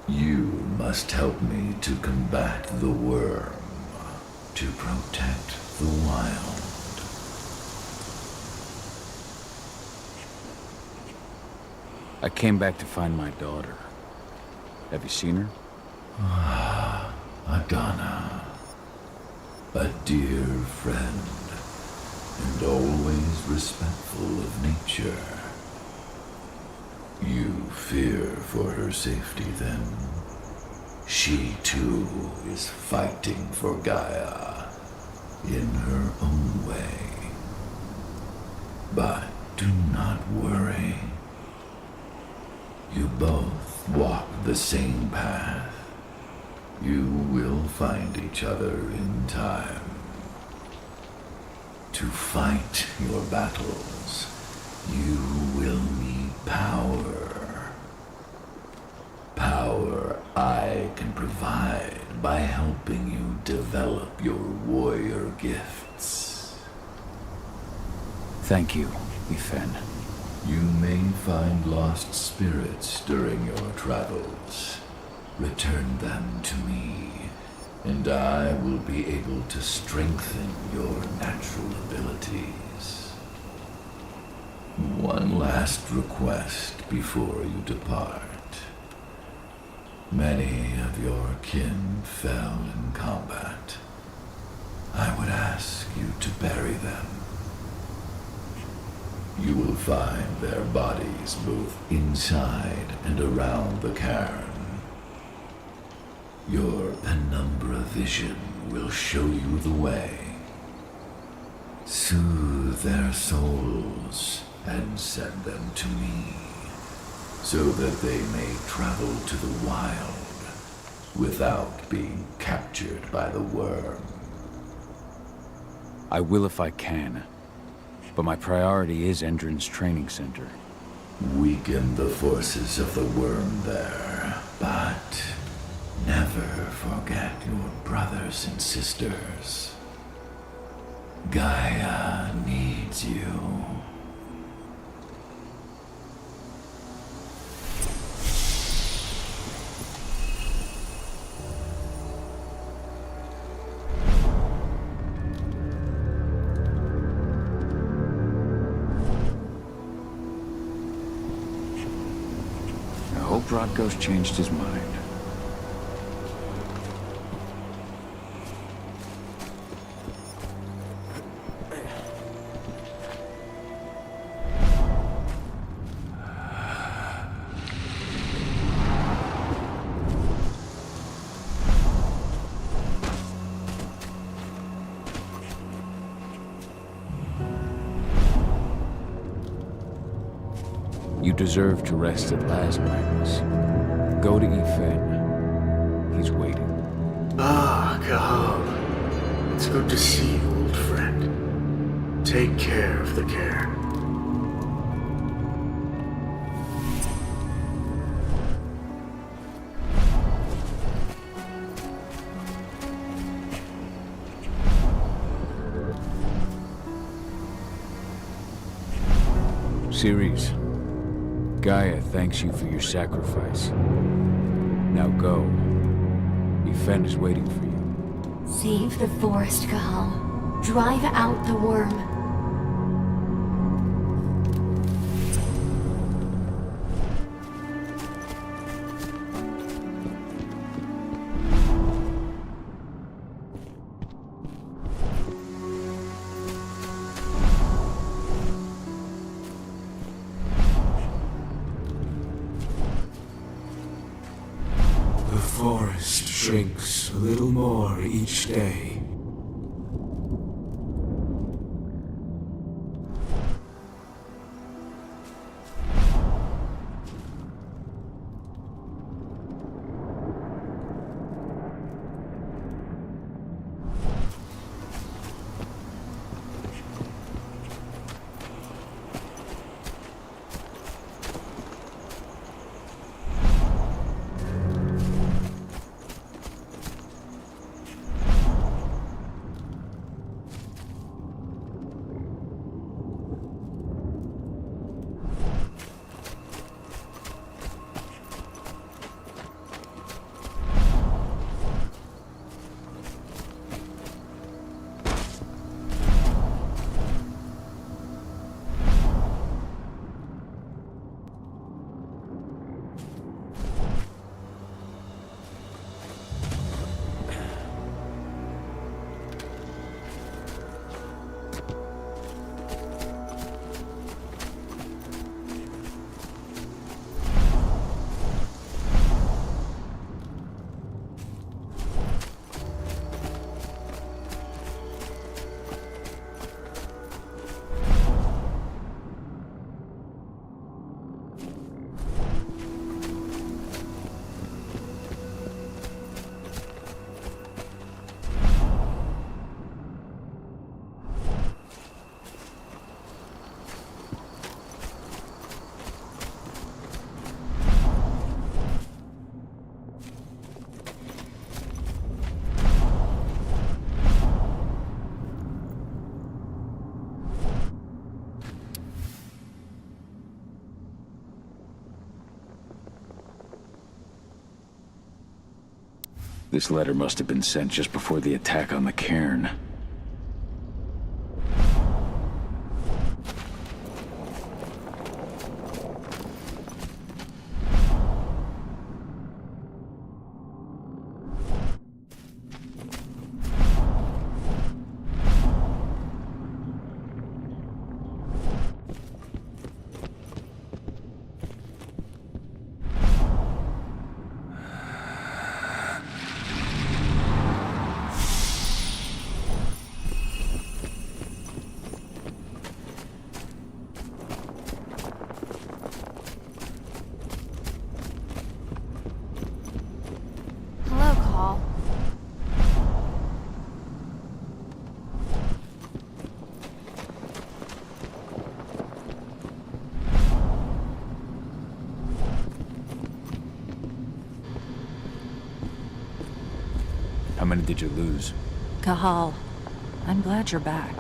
You must help me to combat the worm, to protect the wild. I came back to find my daughter. Have you seen her? Ah, Adana. A dear friend, and always respectful of nature. You fear for her safety, then? She, too, is fighting for Gaia in her own way. But do not worry. You both walk the same path. You will find each other in time. To fight your battles, you will need power. Power I can provide by helping you develop your warrior gifts. Thank you, Ifen. You may find lost spirits during your travels. Return them to me, and I will be able to strengthen your natural abilities. One last request before you depart. Many of your kin fell in combat. I would ask you to bury them. You will find their bodies both inside and around the cairn. Your penumbra vision will show you the way. Soothe their souls and send them to me, so that they may travel to the wild without being captured by the worm. I will if I can, but my priority is Endron's training center. Weaken the forces of the worm there, but never forget your brothers and sisters. Gaia needs you. I hope Rodko's changed his mind. You deserve to rest at last, Magnus. Go to Ifen. He's waiting. Ah, Howl. It's good to see you, old friend. Take care of the cairn. Ceres, Gaia thanks you for your sacrifice. Now go. Ifen is waiting for you. Save the forest, Howl. Drive out the worm. The forest shrinks a little more each day. This letter must have been sent just before the attack on the cairn. Hello, Call. How many did you lose? Cahal, I'm glad you're back.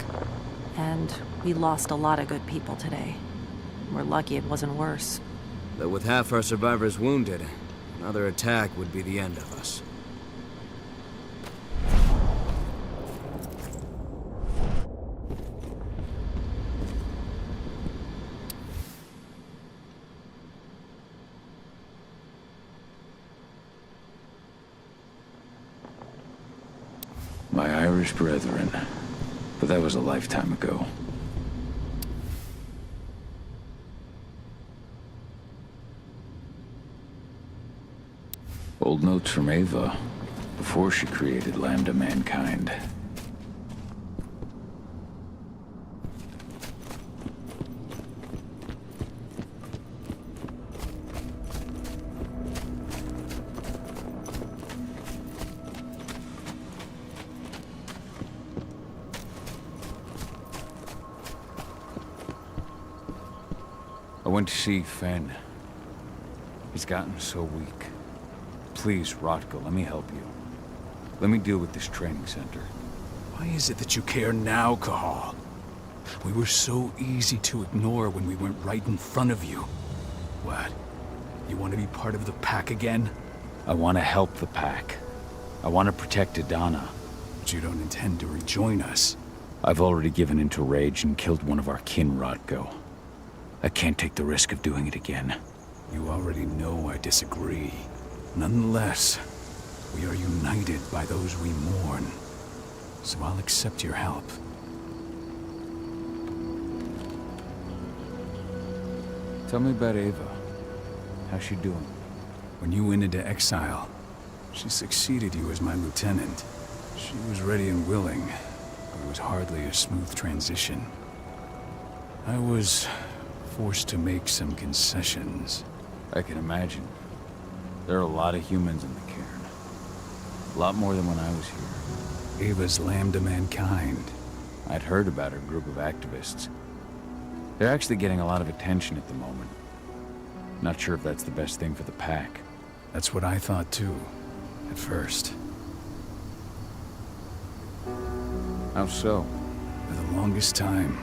And we lost a lot of good people today. We're lucky it wasn't worse. But with half our survivors wounded, another attack would be the end of us. My Irish brethren. But that was a lifetime ago. Old notes from Ava, before she created Lambda Mankind. I went to see Fenn. He's gotten so weak. Please, Rotko, let me help you. Let me deal with this training center. Why is it that you care now, Cahal? We were so easy to ignore when we weren't right in front of you. What? You want to be part of the pack again? I want to help the pack. I want to protect Adana. But you don't intend to rejoin us. I've already given into rage and killed one of our kin, Rotko. I can't take the risk of doing it again. You already know I disagree. Nonetheless, we are united by those we mourn. So I'll accept your help. Tell me about Ava. How's she doing? When you went into exile, she succeeded you as my lieutenant. She was ready and willing, but it was hardly a smooth transition. I was forced to make some concessions. I can imagine. There are a lot of humans in the cairn. A lot more than when I was here. Ava's Lambda Mankind. I'd heard about her group of activists. They're actually getting a lot of attention at the moment. Not sure if that's the best thing for the pack. That's what I thought too, at first. How so? For the longest time,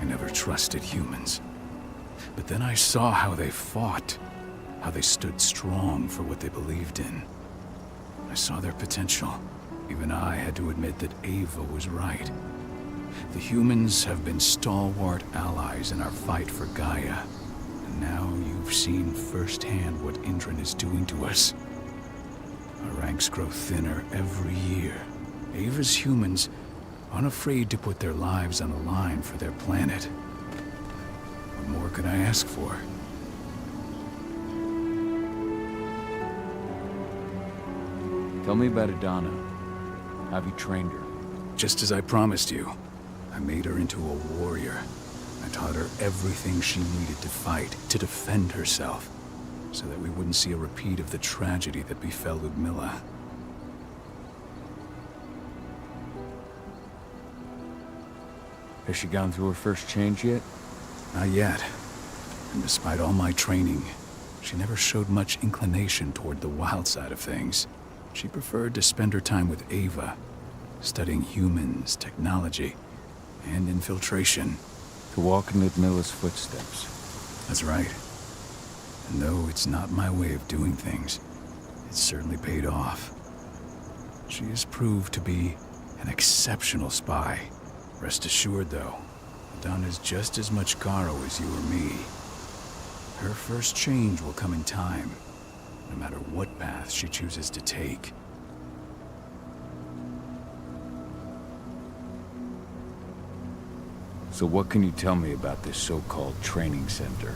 I never trusted humans. But then I saw how they fought, how they stood strong for what they believed in. I saw their potential. Even I had to admit that Ava was right. The humans have been stalwart allies in our fight for Gaia. And now you've seen firsthand what Indran is doing to us. Our ranks grow thinner every year. Ava's humans aren't afraid to put their lives on the line for their planet. What more could I ask for? Tell me about Adana. Have you trained her? Just as I promised you. I made her into a warrior. I taught her everything she needed to fight, to defend herself, so that we wouldn't see a repeat of the tragedy that befell Ludmilla. Has she gone through her first change yet? Not yet. And despite all my training, she never showed much inclination toward the wild side of things. She preferred to spend her time with Ava, studying humans, technology, and infiltration. To walk in Ludmilla's footsteps. That's right. And though it's not my way of doing things, it certainly paid off. She has proved to be an exceptional spy. Rest assured, though, Don is just as much Caro as you or me. Her first change will come in time, no matter what path she chooses to take. So what can you tell me about this so-called training center?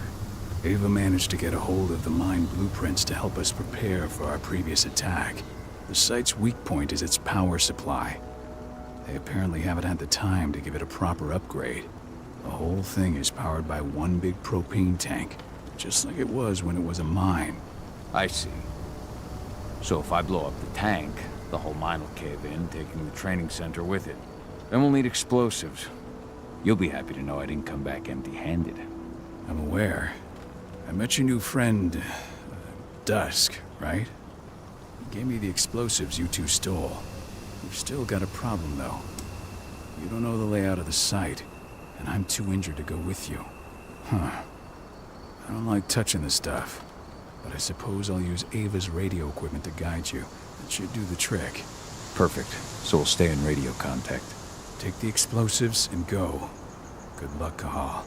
Ava managed to get a hold of the mine blueprints to help us prepare for our previous attack. The site's weak point is its power supply. They apparently haven't had the time to give it a proper upgrade. The whole thing is powered by one big propane tank, just like it was when it was a mine. I see. So if I blow up the tank, the whole mine will cave in, taking the training center with it. Then we'll need explosives. You'll be happy to know I didn't come back empty-handed. I'm aware. I met your new friend, Dusk, right? He gave me the explosives you two stole. We've still got a problem, though. You don't know the layout of the site, and I'm too injured to go with you. Huh. I don't like touching this stuff, but I suppose I'll use Ava's radio equipment to guide you. That should do the trick. Perfect. So we'll stay in radio contact. Take the explosives and go. Good luck, Howl.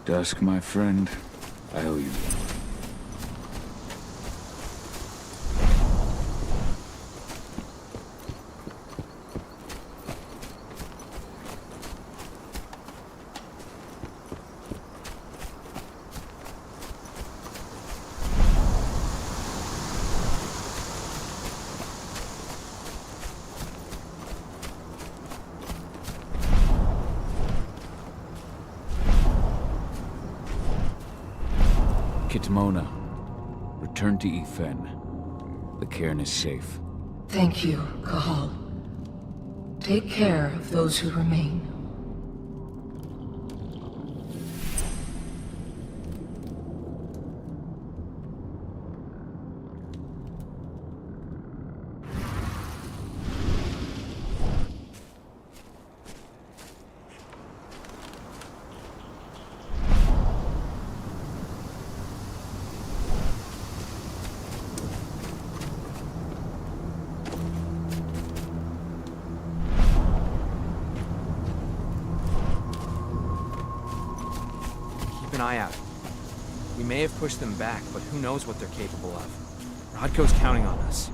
Dusk, my friend, I owe you one. Kitmona, return to Ethan. The cairn is safe. Thank you, Cahal. Take care of those who remain. Keep an eye out. We may have pushed them back, but who knows what they're capable of. Rodko's counting on us.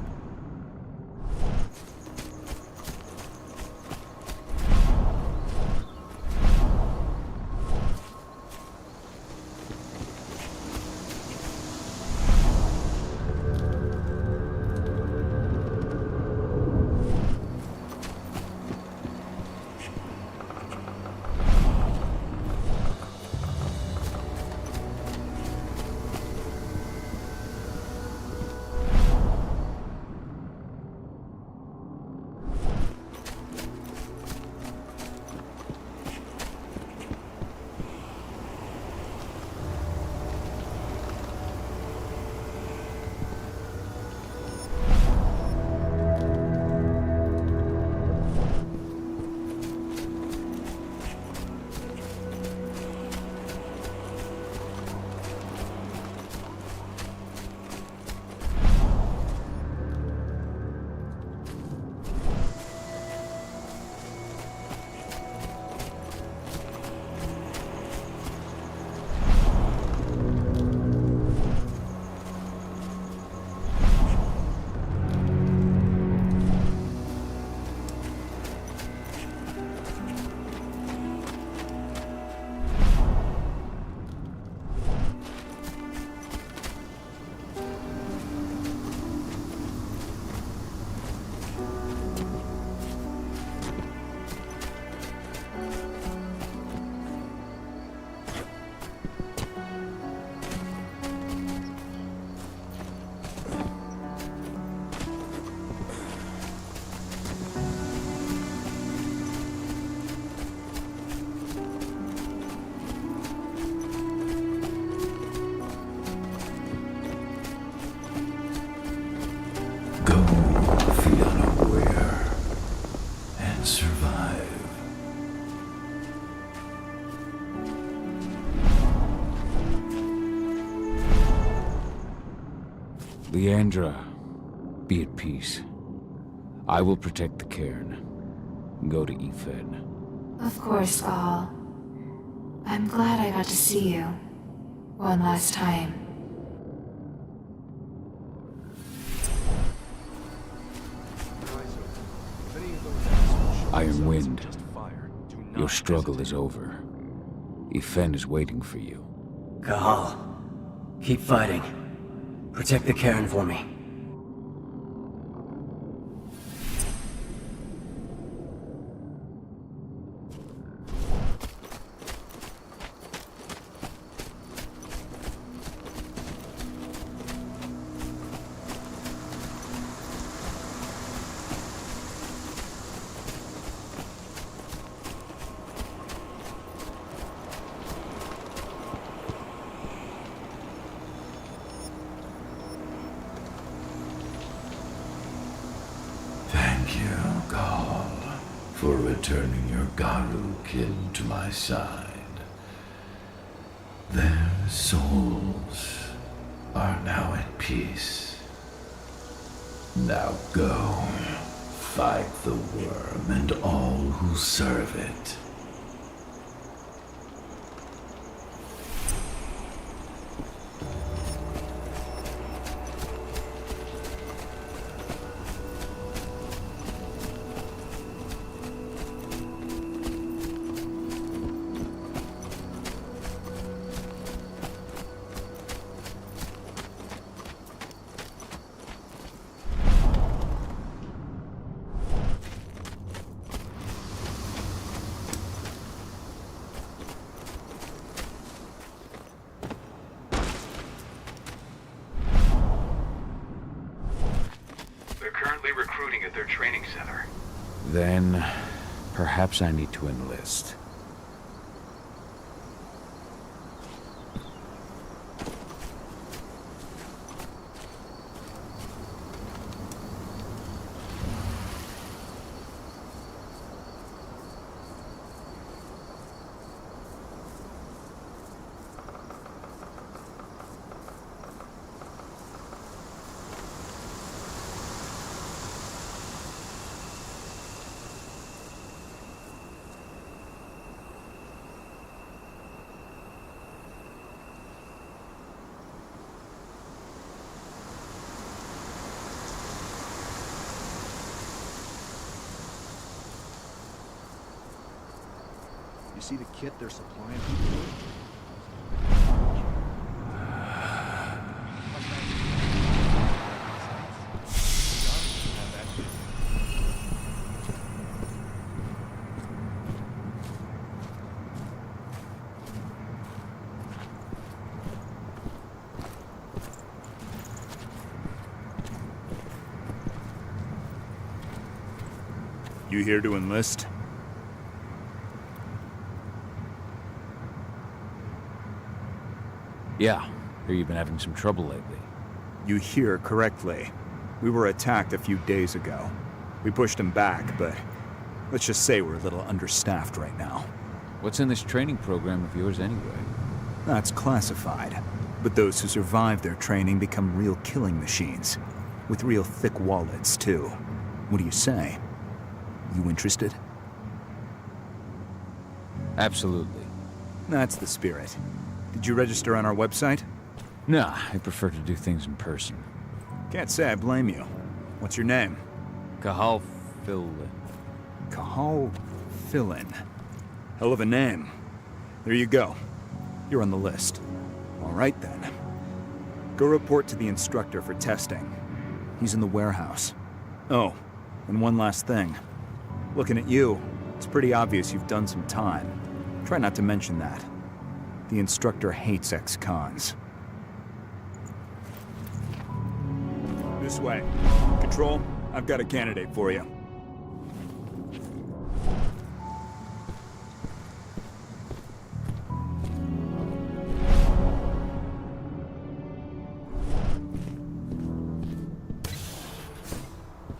survive. Leandra, be at peace. I will protect the cairn. Go to Ethan. Of course, Howl. I'm glad I got to see you. One last time. Iron Wind, your struggle is over. Ethan is waiting for you. Howl, keep fighting. Protect the cairn for me. Thank you, Howl, for returning your Garu kin to my side. Their souls are now at peace. Now go, fight the worm and all who serve it. They're currently recruiting at their training center. Then, perhaps I need to enlist. You see the kit they're supplying people with? You here to enlist? Yeah, hear you've been having some trouble lately. You hear correctly. We were attacked a few days ago. We pushed them back, but let's just say we're a little understaffed right now. What's in this training program of yours anyway? That's classified. But those who survive their training become real killing machines. With real thick wallets, too. What do you say? You interested? Absolutely. That's the spirit. Did you register on our website? Nah, I prefer to do things in person. Can't say I blame you. What's your name? Howl Philin. Howl Philin. Hell of a name. There you go. You're on the list. All right then. Go report to the instructor for testing. He's in the warehouse. Oh, and one last thing. Looking at you, it's pretty obvious you've done some time. Try not to mention that. The instructor hates ex-cons. This way. Control, I've got a candidate for you.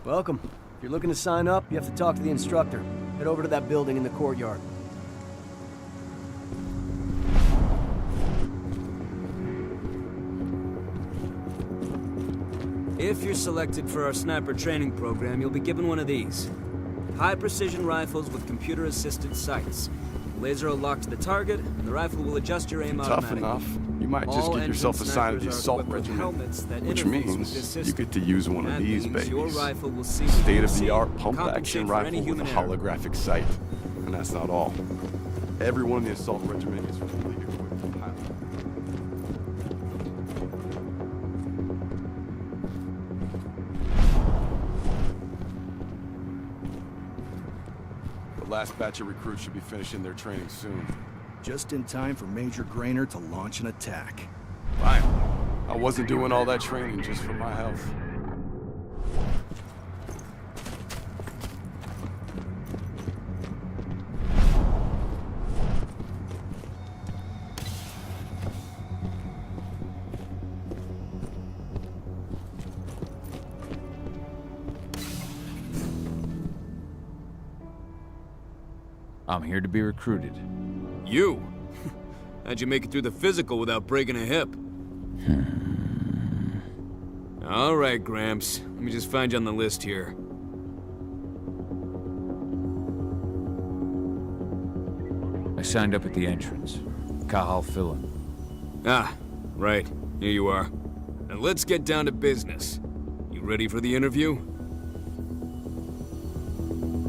Welcome. If you're looking to sign up, you have to talk to the instructor. Head over to that building in the courtyard. If you're selected for our sniper training program, you'll be given one of these. High-precision rifles with computer-assisted sights. The laser will lock to the target, and the rifle will adjust your aim Tough automatically. enough. You might just get yourself assigned to the assault regiment, which means you get to use one of these babies. Your rifle will see State-of-the-art pump-action compensate for any rifle with a human error. holographic sight. And that's not all. Everyone in the assault regiment is fully equipped to pilot. The last batch of recruits should be finishing their training soon. Just in time for Major Grainer to launch an attack. Fine. I wasn't doing all that training just for my health. I'm here to be recruited. You? How'd you make it through the physical without breaking a hip? All right, Gramps. Let me just find you on the list here. I signed up at the entrance. Howl. Ah, right. Here you are. Now let's get down to business. You ready for the interview?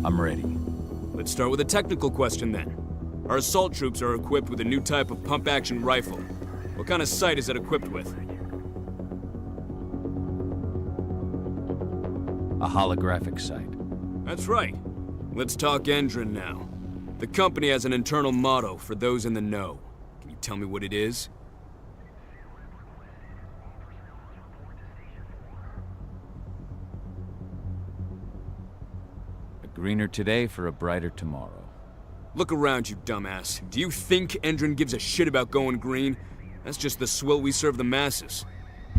I'm ready. Let's start with a technical question then. Our assault troops are equipped with a new type of pump-action rifle. What kind of sight is it equipped with? A holographic sight. That's right. Let's talk Endron now. The company has an internal motto for those in the know. Can you tell me what it is? A greener today for a brighter tomorrow. Look around, you dumbass. Do you think Endron gives a shit about going green? That's just the swill we serve the masses.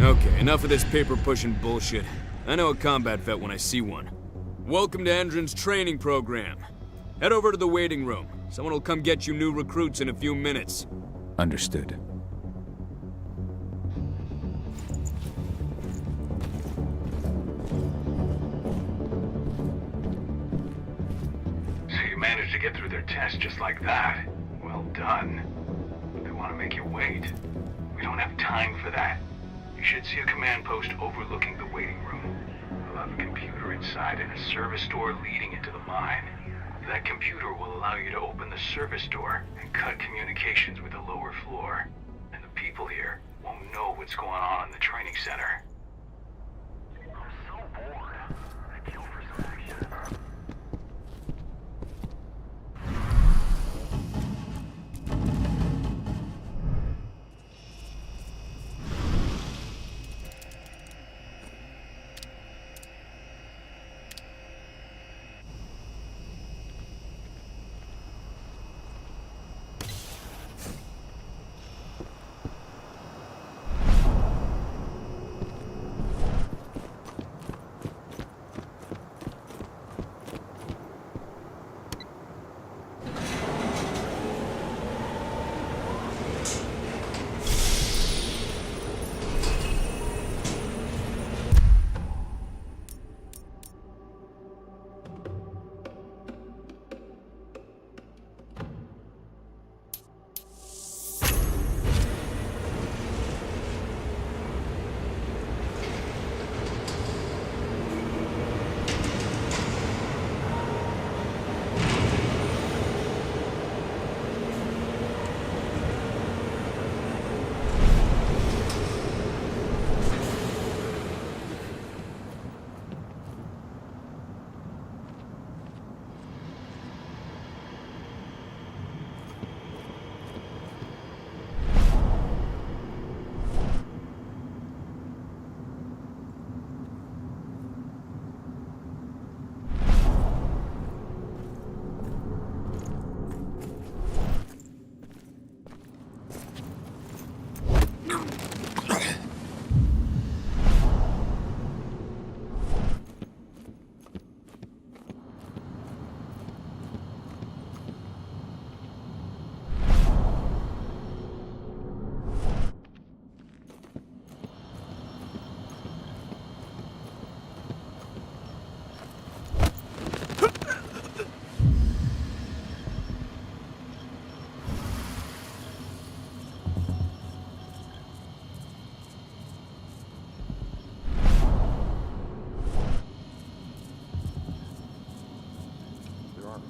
Okay, enough of this paper-pushing bullshit. I know a combat vet when I see one. Welcome to Endron's training program. Head over to the waiting room. Someone will come get you new recruits in a few minutes. Understood. So you managed to get through their test just like that. Well done. They want to make you wait. We don't have time for that. You should see a command post overlooking the waiting room. We'll have a computer inside and a service door leading into the mine. That computer will allow you to open the service door and cut communications with the lower floor. And the people here won't know what's going on in the training center. I'm so bored. I feel for some action.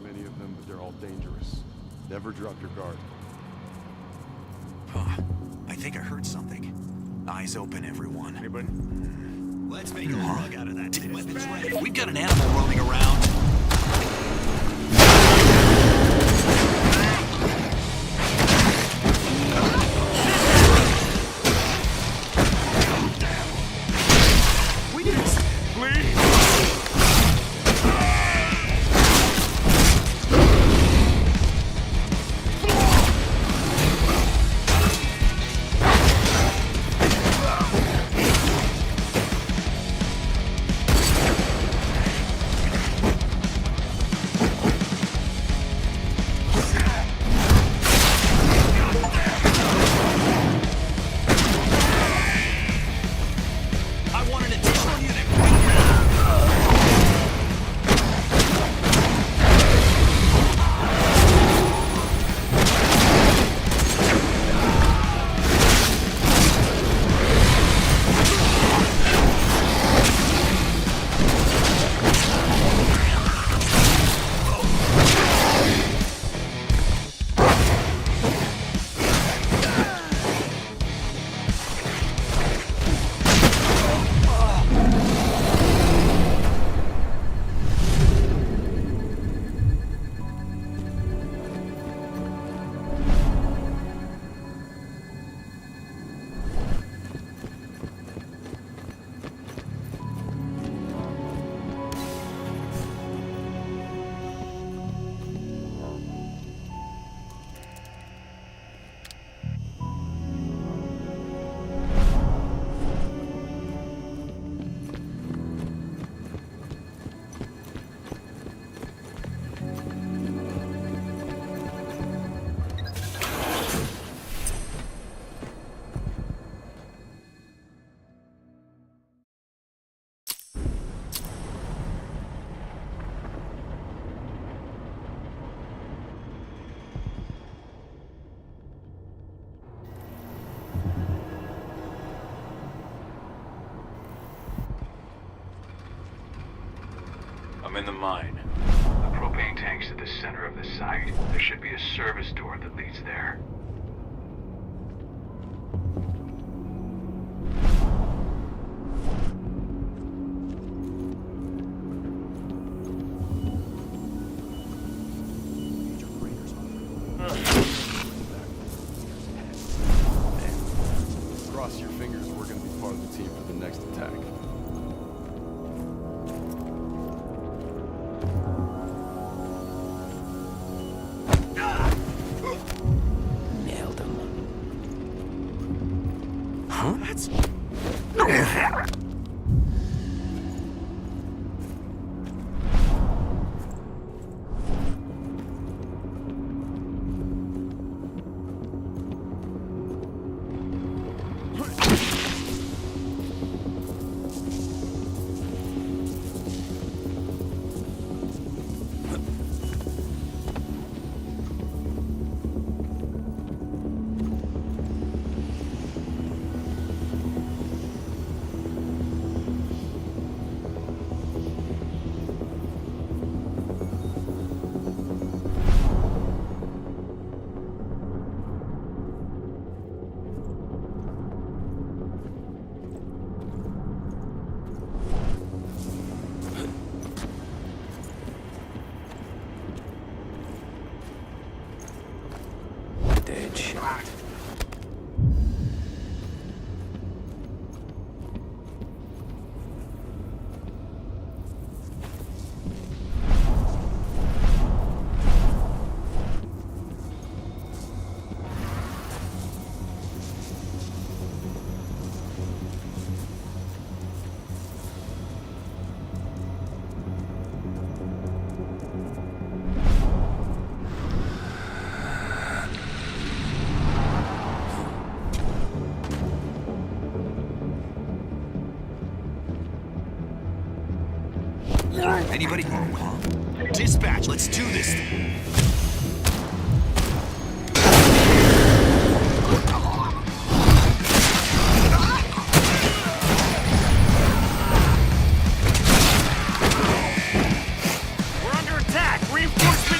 many of them, but they're all dangerous. Never drop your guard. I think I heard something. Eyes open, everyone. Anybody? Let's make a rug out of that. Weapons ready. We've got an animal roaming around. I'm in the mine. The propane tank's at the center of the site. There should be a service door that leads there. Cross your fingers, we're gonna be part of the team for the next attack. Nailed him. Huh? That's... Dead shot. Anybody? Dispatch, let's do this. We're under attack! Reinforcements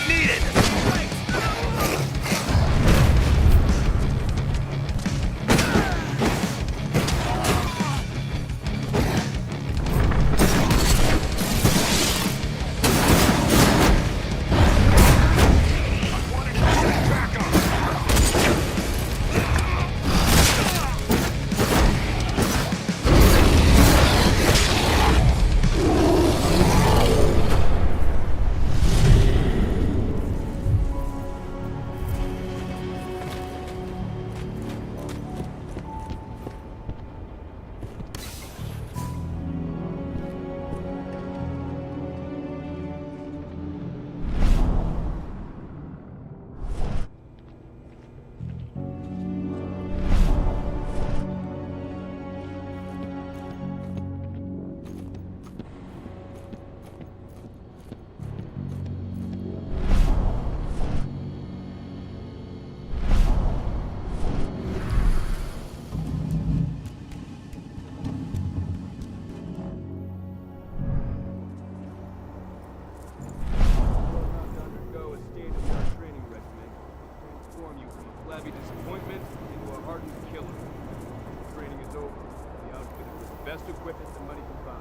best equipment the money can buy.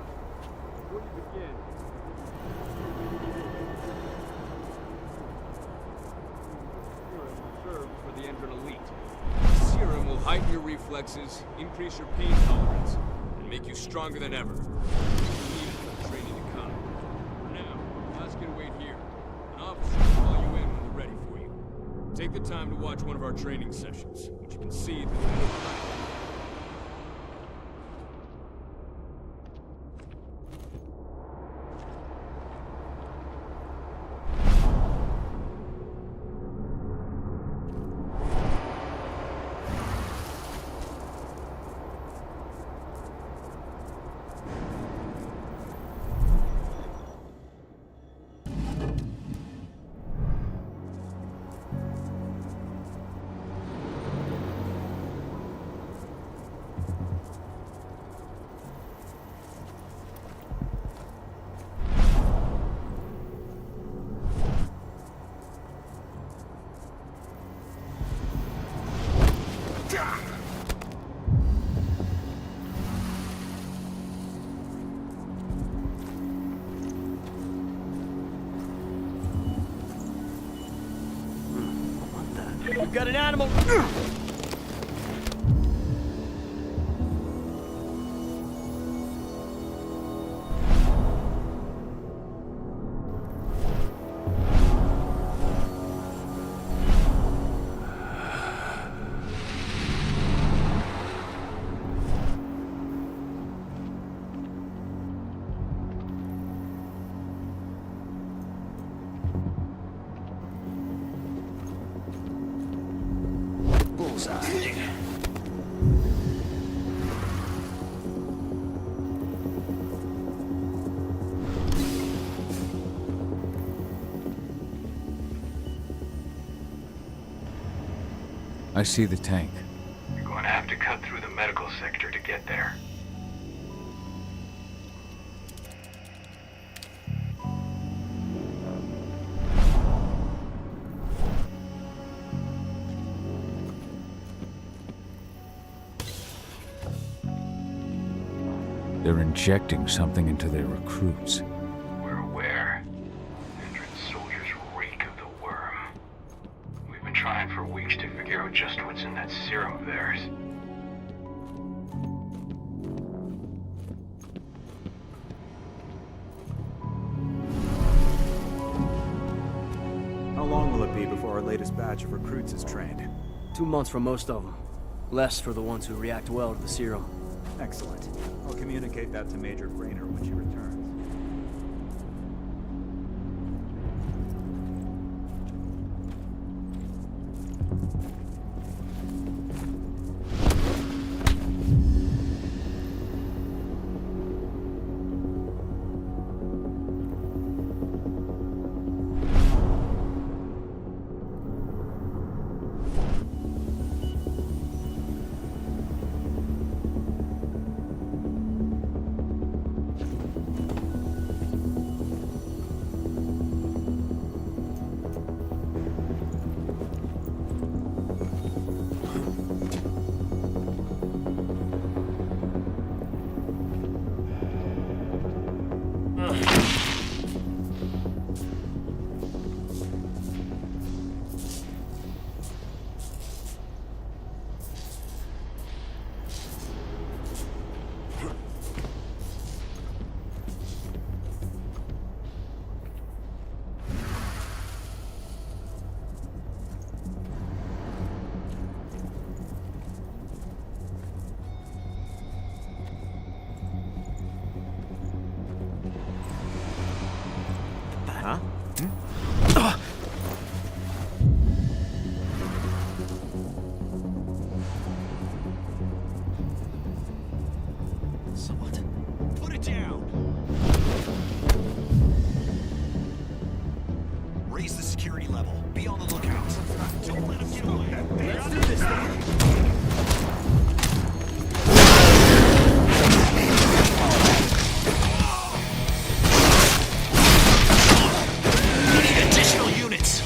Before you begin, reserved for the Endron elite. Serum will heighten your reflexes, increase your pain tolerance, and make you stronger than ever. You need it for the training to come. For now, I'll ask you to wait here. An officer will call you in when they're ready for you. Take the time to watch one of our training sessions, which you can see through the light. We've got an animal! I see the tank. You're going to have to cut through the medical sector to get there. They're injecting something into their recruits. We're aware. Endron soldiers reek of the worm. We've been trying for weeks to figure out just what's in that serum of theirs. How long will it be before our latest batch of recruits is trained? 2 months for most of them. Less for the ones who react well to the serum. Excellent. I'll communicate that to Major Grainer when she returns. Put it down! Raise the security level. Be on the lookout. Don't let him get away. Let's do this thing! We need additional units!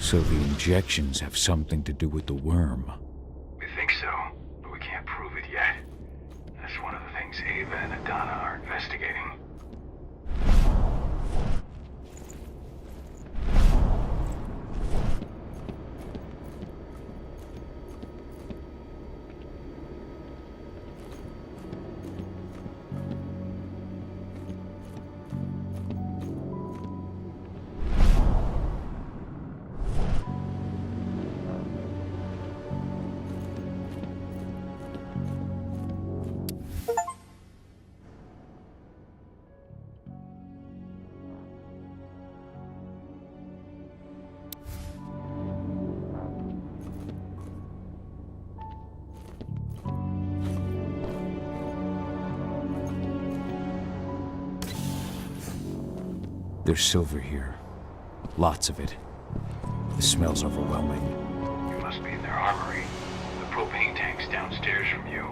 So the injections have something to do with the worm. We think so, but we can't prove it yet. That's one of the things Ava and Adana are investigating. There's silver here. Lots of it. The smell's overwhelming. You must be in their armory. The propane tank's downstairs from you.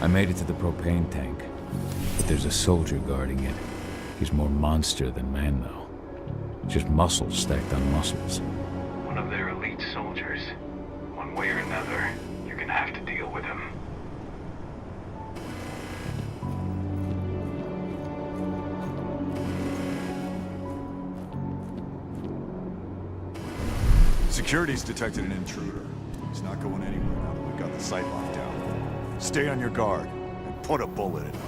I made it to the propane tank, but there's a soldier guarding it. He's more monster than man, though. Just muscles stacked on muscles. One of their elite soldiers. One way or another, you're gonna have to deal with him. Security's detected an intruder. He's not going anywhere now that we've got the site locked down. Stay on your guard and put a bullet in him.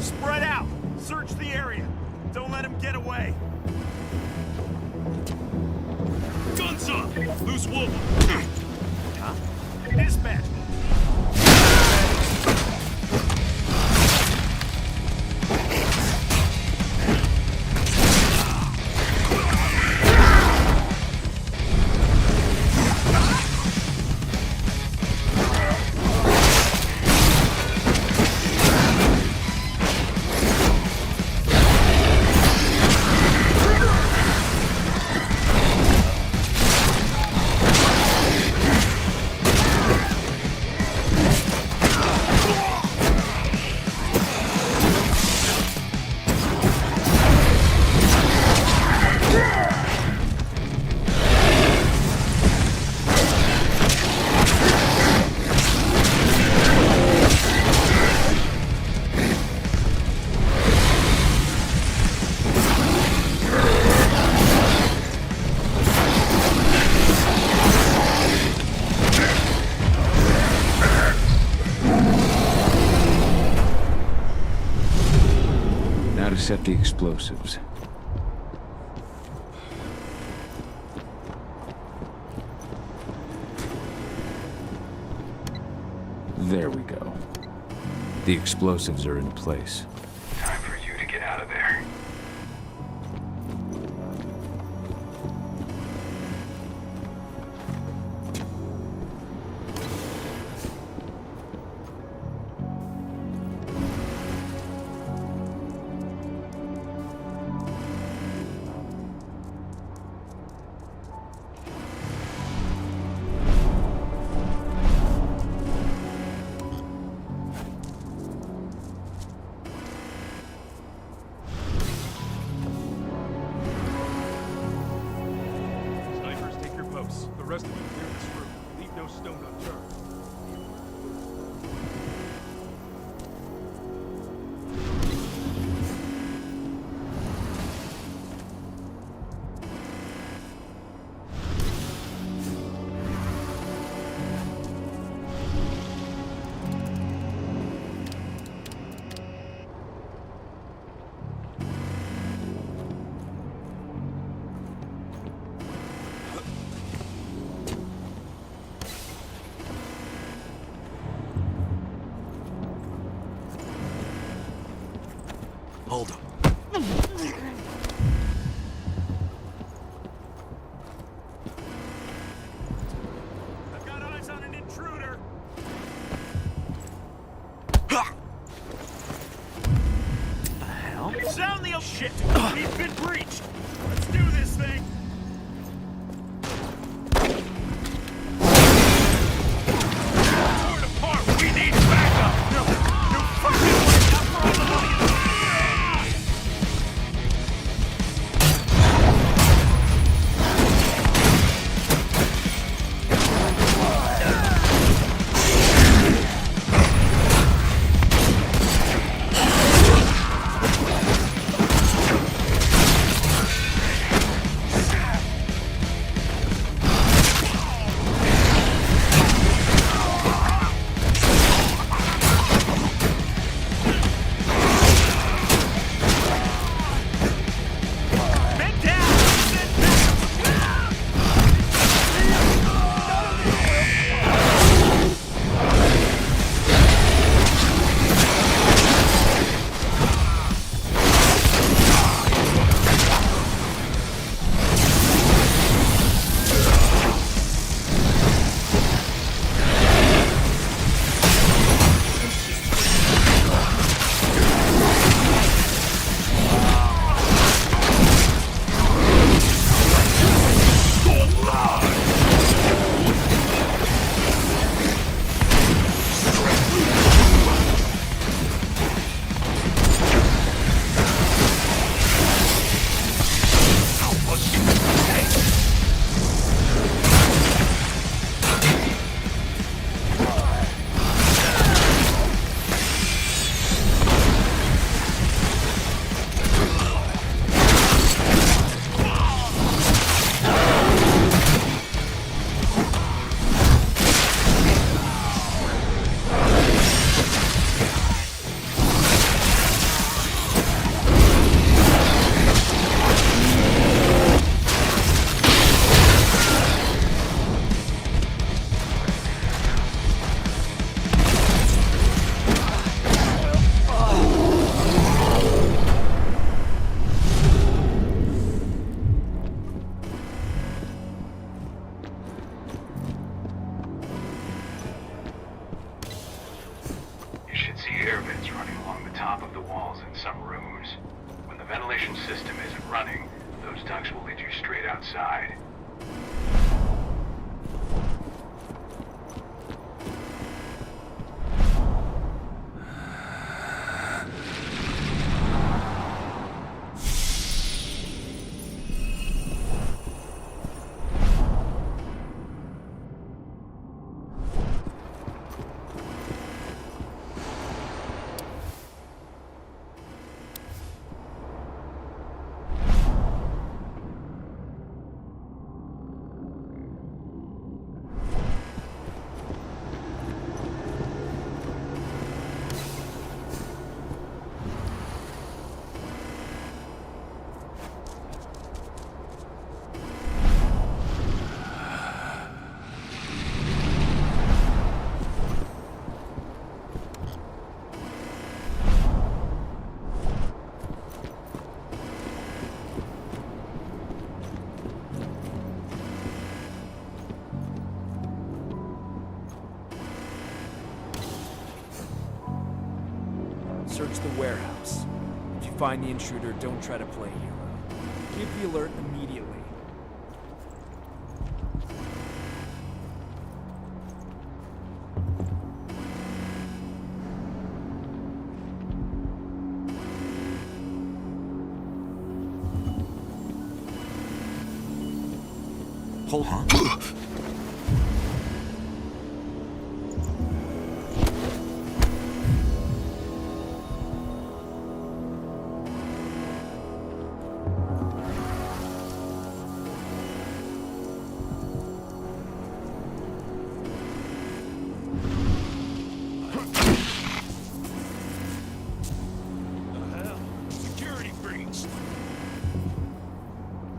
Spread out! Search the area! Don't let him get away! Guns up! Loose wool! Huh? Dispatch! Set the explosives. There we go. The explosives are in place. Time for you to get out of there. The rest of you clear this room. Leave no stone unturned. Hold him. I've got eyes on an intruder. The hell? Sound the shit. We've been breached. Let's do this thing. Torn apart. We need backup. No fucking way. Not for all the money. top of the walls in some rooms. When the ventilation system isn't running, those ducts will lead you straight outside. Search the warehouse. If you find the intruder, don't try to play hero. Give the alert immediately. Hold on.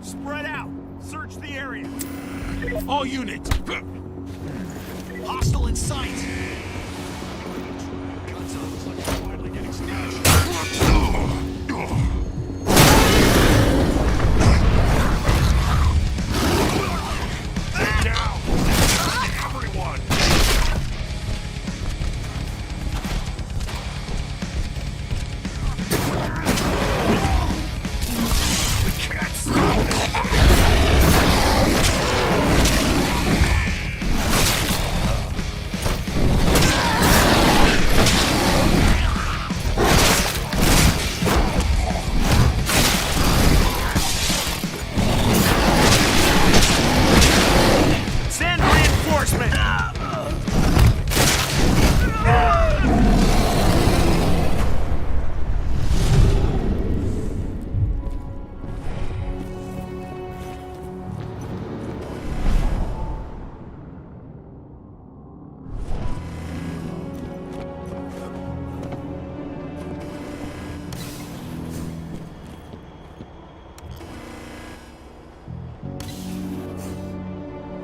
Spread out! Search the area! All units! Hostile in sight! Godzilla looks like it's finally getting smashed. Sit down! Everyone! We can't stop this! Send reinforcement!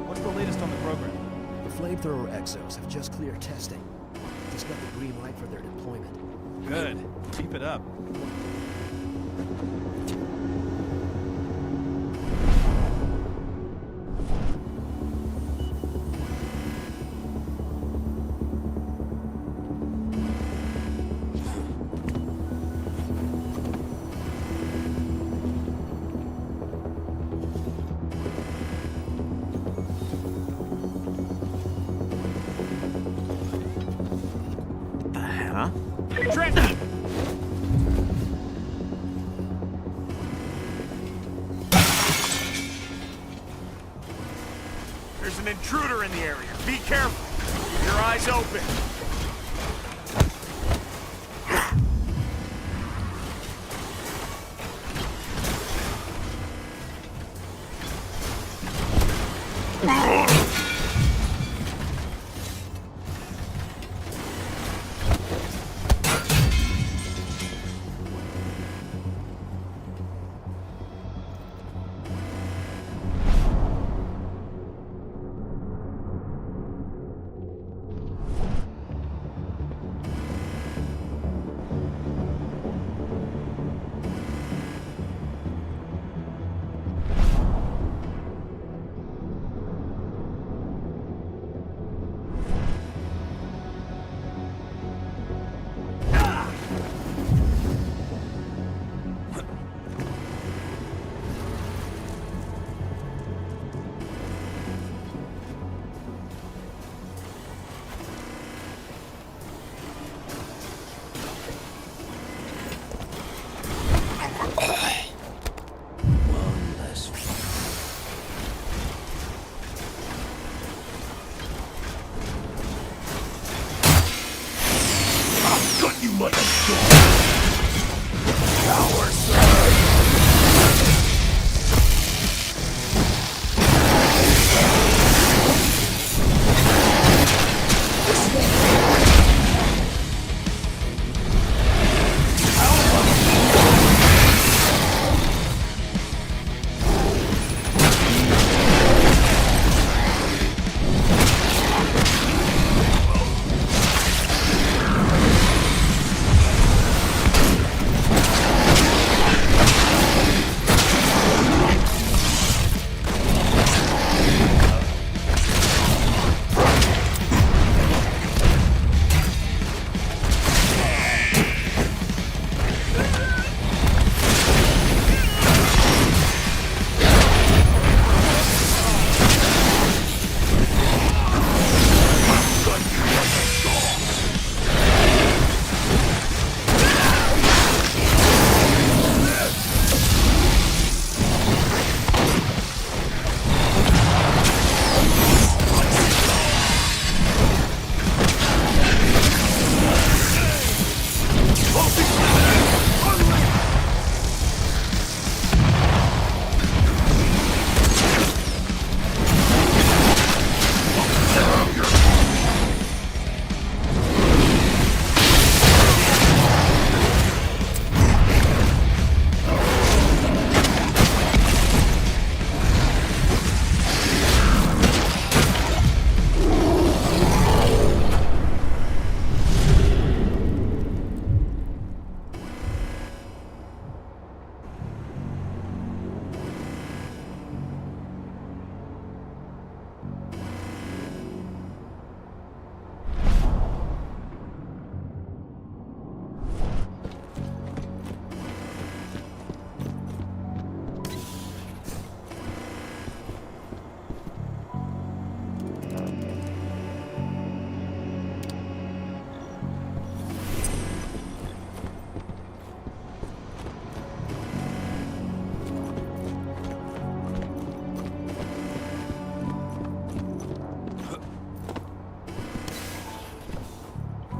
What's the latest on the program? The flamethrower exos have just cleared testing. Just got the green light for their deployment. Good. Keep it up. Trenton! There's an intruder in the area. Be careful. Keep your eyes open.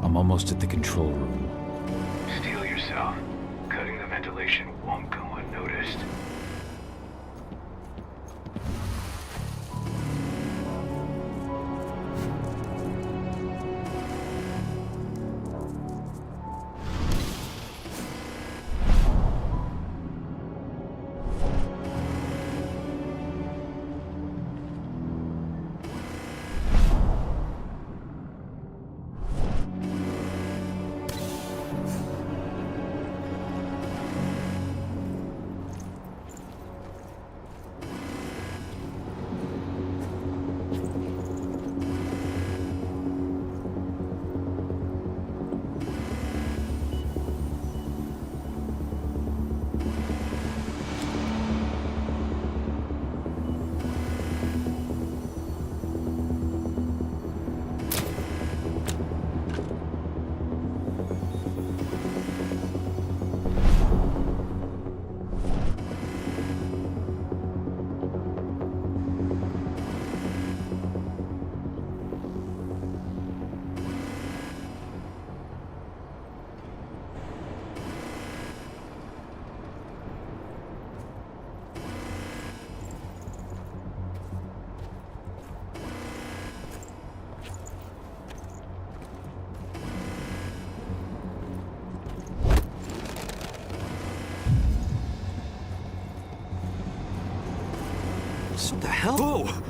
I'm almost at the control room. Steel yourself. Cutting the ventilation won't go unnoticed. What the hell? Whoa!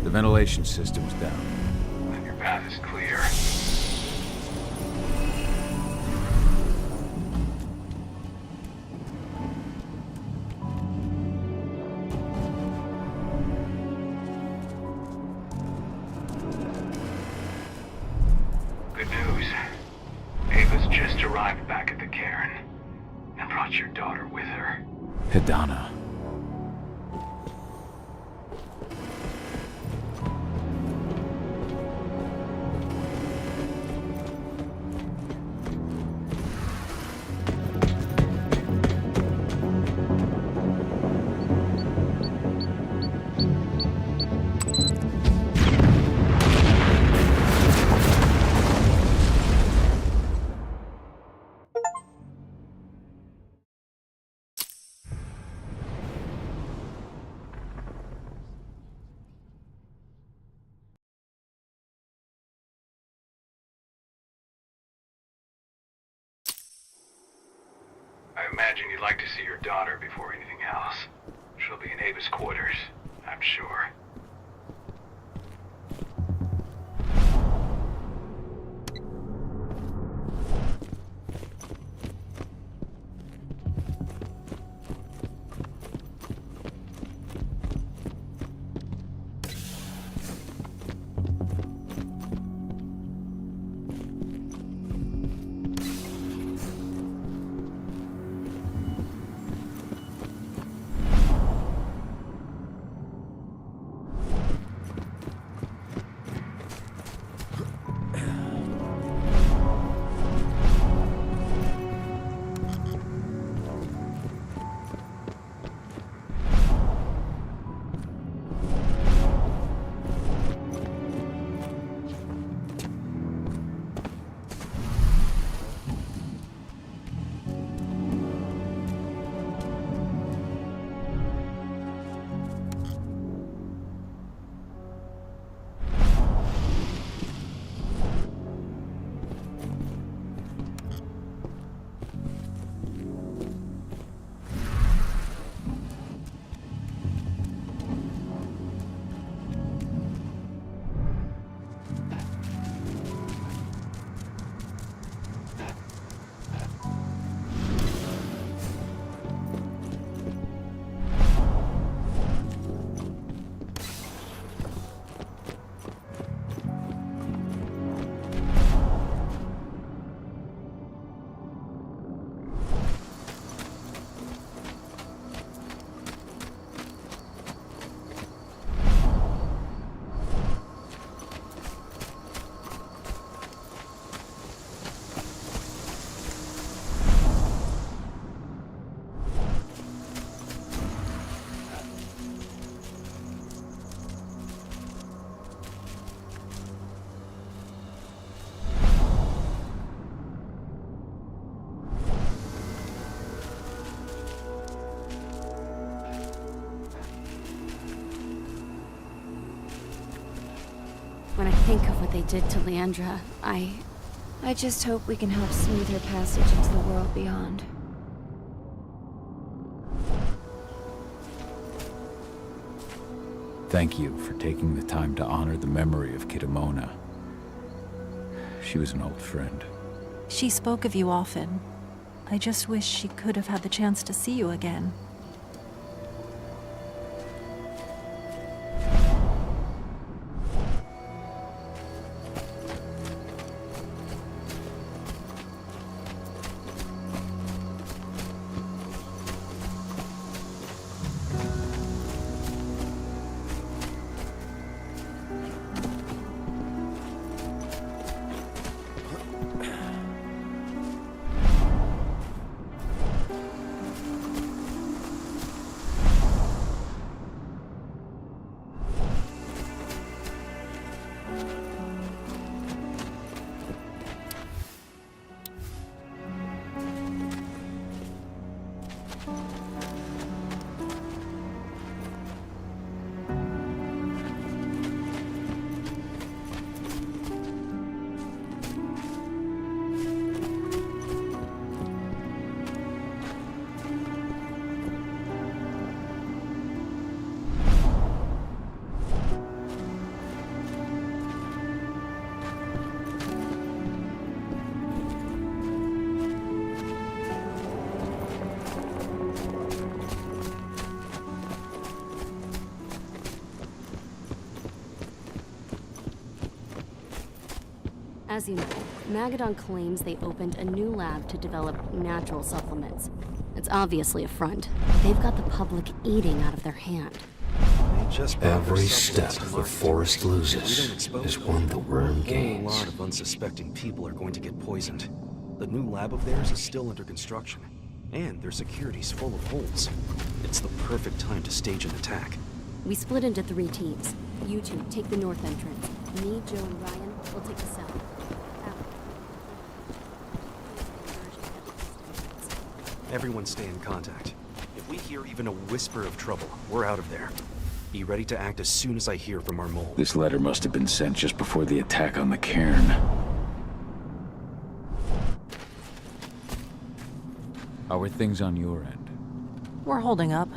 The ventilation system's down. Then your path is clear. Hidana. I imagine you'd like to see your daughter before anything else. She'll be in Ava's quarters, I'm sure. When I think of what they did to Leandra, I just hope we can help smooth her passage into the world beyond. Thank you for taking the time to honor the memory of Kitamona. She was an old friend. She spoke of you often. I just wish she could have had the chance to see you again. As you know, Magadon claims they opened a new lab to develop natural supplements. It's obviously a front. They've got the public eating out of their hand. Every step the forest loses is one the worm A gains. lot of unsuspecting people are going to get poisoned. The new lab of theirs is still under construction, and their security's full of holes. It's the perfect time to stage an attack. We split into 3 teams. You two take the north entrance. Me, Joe, and Ryan will take the south. Everyone stay in contact. If we hear even a whisper of trouble, we're out of there. Be ready to act as soon as I hear from our mole. This letter must have been sent just before the attack on the cairn. How are things on your end? We're holding up,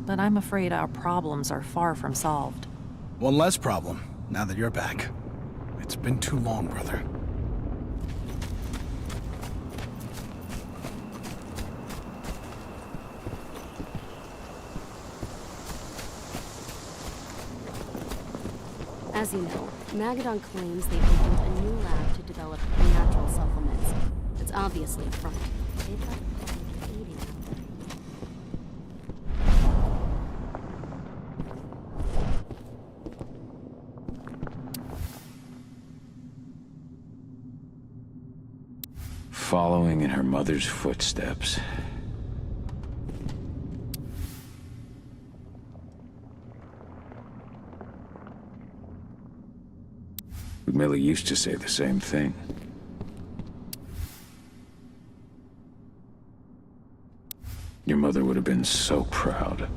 but I'm afraid our problems are far from solved. One less problem, now that you're back. It's been too long, brother. As you know, Magadon claims they opened a new lab to develop natural supplements. It's obviously a front. They've got the public eating out there. Following in her mother's footsteps. Millie used to say the same thing. Your mother would have been so proud.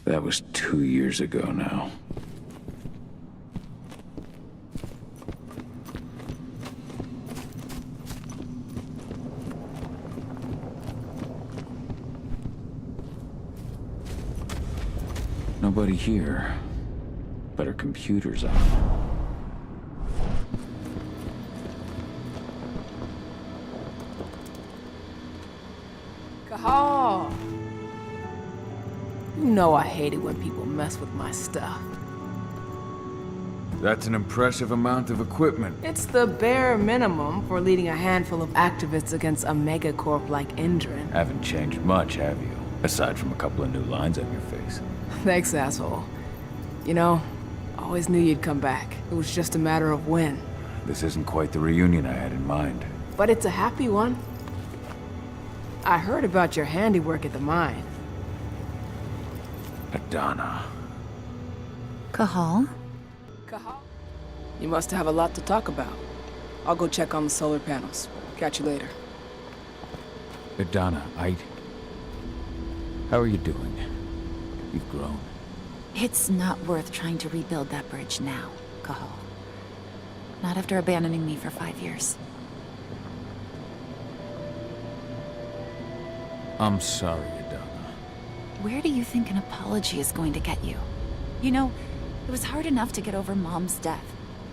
That was 2 years ago now. Nobody here, but her computer's on. Howl! You know I hate it when people mess with my stuff. That's an impressive amount of equipment. It's the bare minimum for leading a handful of activists against a megacorp like Endrin. Haven't changed much, have you? Aside from a couple of new lines on your face. Thanks, asshole. You know, I always knew you'd come back. It was just a matter of when. This isn't quite the reunion I had in mind. But it's a happy one. I heard about your handiwork at the mine. Adana. Cahal? You must have a lot to talk about. I'll go check on the solar panels. Catch you later. Adana, how are you doing? You've grown. It's not worth trying to rebuild that bridge now, Cahal. Not after abandoning me for 5 years. I'm sorry, Adana. Where do you think an apology is going to get you? You know, it was hard enough to get over Mom's death,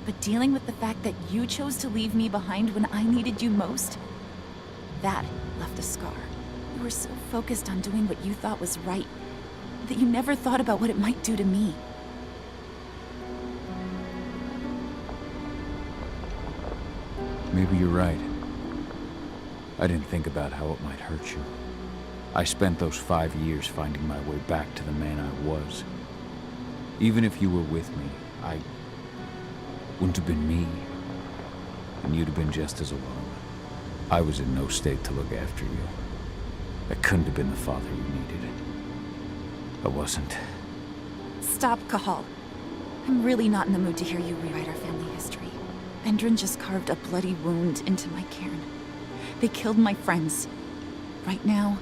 but dealing with the fact that you chose to leave me behind when I needed you most, that left a scar. You were so focused on doing what you thought was right, that you never thought about what it might do to me. Maybe you're right. I didn't think about how it might hurt you. I spent those 5 years finding my way back to the man I was. Even if you were with me, I wouldn't have been me. And you'd have been just as alone. I was in no state to look after you. I couldn't have been the father you needed. I wasn't. Stop, Cahal. I'm really not in the mood to hear you rewrite our family history. Endrin just carved a bloody wound into my cairn. They killed my friends. Right now,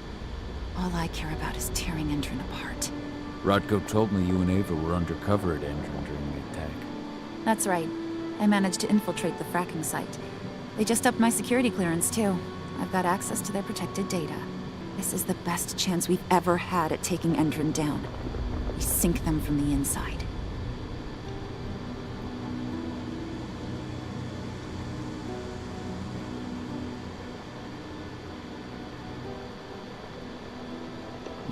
all I care about is tearing Endrin apart. Rodko told me you and Ava were undercover at Endrin during the attack. That's right. I managed to infiltrate the fracking site. They just upped my security clearance, too. I've got access to their protected data. This is the best chance we've ever had at taking Endrin down. We sink them from the inside.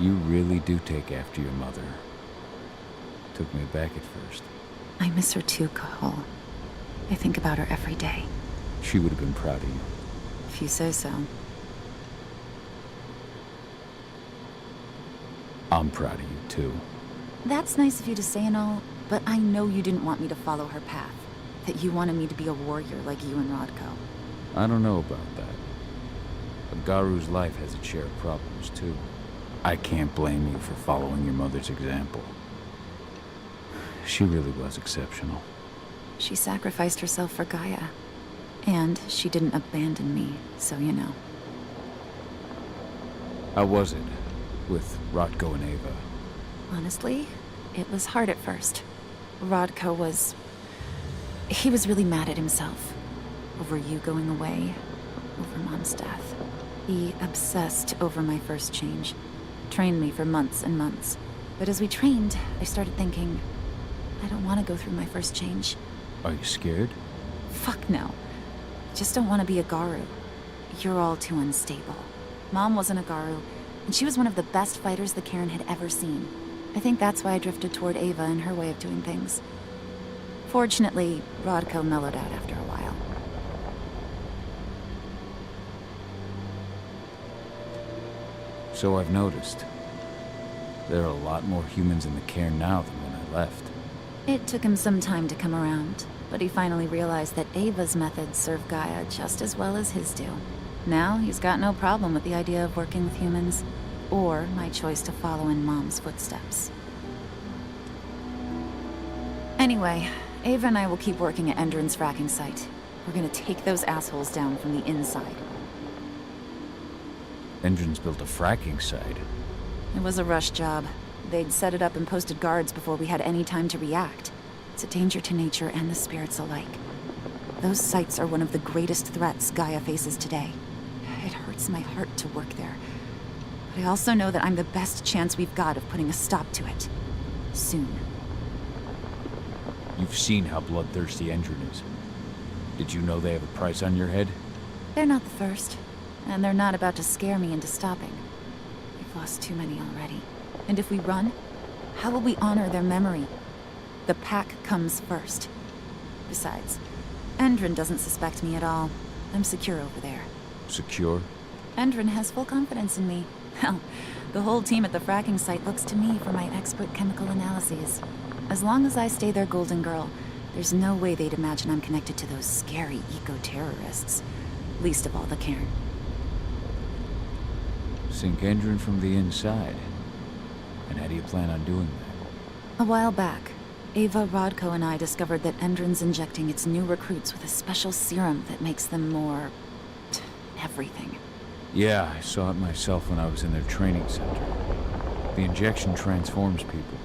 You really do take after your mother. Took me aback at first. I miss her too, Cahal. I think about her every day. She would have been proud of you. If you say so. I'm proud of you, too. That's nice of you to say and all, but I know you didn't want me to follow her path. That you wanted me to be a warrior like you and Rodko. I don't know about that. But Garu's life has its share of problems, too. I can't blame you for following your mother's example. She really was exceptional. She sacrificed herself for Gaia. And she didn't abandon me, so you know. How was it with Rodko and Ava? Honestly, it was hard at first. Rodko was... he was really mad at himself. Over you going away. Over Mom's death. He obsessed over my first change. Trained me for months and months. But as we trained, I started thinking, I don't want to go through my first change. Are you scared? Fuck no. Just don't want to be a Garu. You're all too unstable. Mom wasn't a Garu, and she was one of the best fighters the Cairn had ever seen. I think that's why I drifted toward Ava and her way of doing things. Fortunately, Rodko mellowed out after a while. So I've noticed. There are a lot more humans in the Cairn now than when I left. It took him some time to come around, but he finally realized that Ava's methods serve Gaia just as well as his do. Now he's got no problem with the idea of working with humans, or my choice to follow in Mom's footsteps. Anyway, Ava and I will keep working at Endron's fracking site. We're gonna take those assholes down from the inside. Endron's built a fracking site. It was a rush job. They'd set it up and posted guards before we had any time to react. It's a danger to nature and the spirits alike. Those sites are one of the greatest threats Gaia faces today. It hurts my heart to work there. But I also know that I'm the best chance we've got of putting a stop to it. Soon. You've seen how bloodthirsty Endron is. Did you know they have a price on your head? They're not the first. And they're not about to scare me into stopping. We've lost too many already. And if we run, how will we honor their memory? The pack comes first. Besides, Endron doesn't suspect me at all. I'm secure over there. Secure? Endron has full confidence in me. Hell, the whole team at the fracking site looks to me for my expert chemical analyses. As long as I stay their golden girl, there's no way they'd imagine I'm connected to those scary eco-terrorists. Least of all the Cairn. Sink Endron from the inside. And how do you plan on doing that? A while back, Ava, Rodko, and I discovered that Endron's injecting its new recruits with a special serum that makes them more... everything. Yeah, I saw it myself when I was in their training center. The injection transforms people.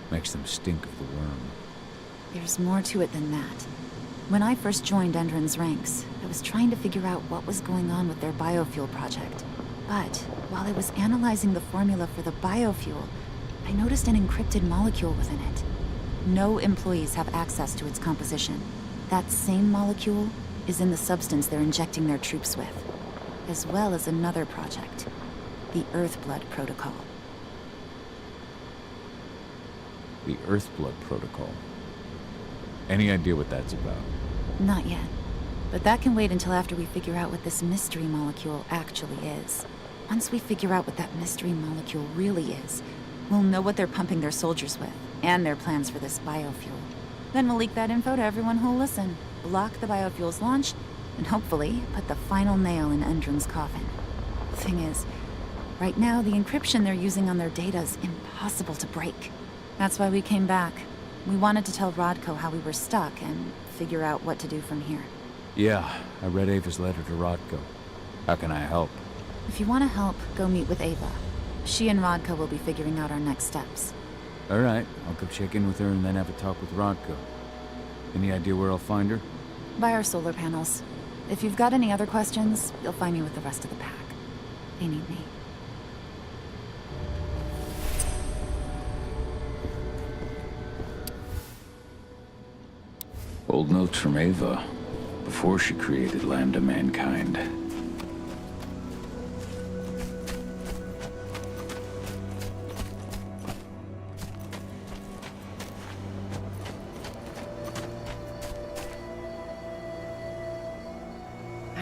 Makes them stink of the worm. There's more to it than that. When I first joined Endron's ranks, I was trying to figure out what was going on with their biofuel project. But while I was analyzing the formula for the biofuel, I noticed an encrypted molecule within it. No employees have access to its composition. That same molecule is in the substance they're injecting their troops with, as well as another project, the Earthblood Protocol. The Earthblood Protocol. Any idea what that's about? Not yet. But that can wait until after we figure out what this mystery molecule actually is. Once we figure out what that mystery molecule really is, we'll know what they're pumping their soldiers with, and their plans for this biofuel. Then we'll leak that info to everyone who'll listen, block the biofuel's launch, and hopefully put the final nail in Endron's coffin. Thing is, right now the encryption they're using on their data is impossible to break. That's why we came back. We wanted to tell Rodko how we were stuck and figure out what to do from here. Yeah, I read Ava's letter to Rodko. How can I help? If you want to help, go meet with Ava. She and Rodko will be figuring out our next steps. Alright, I'll go check in with her and then have a talk with Rodko. Any idea where I'll find her? By our solar panels. If you've got any other questions, you'll find me with the rest of the pack. They need me. Old notes from Ava, before she created Lambda Mankind.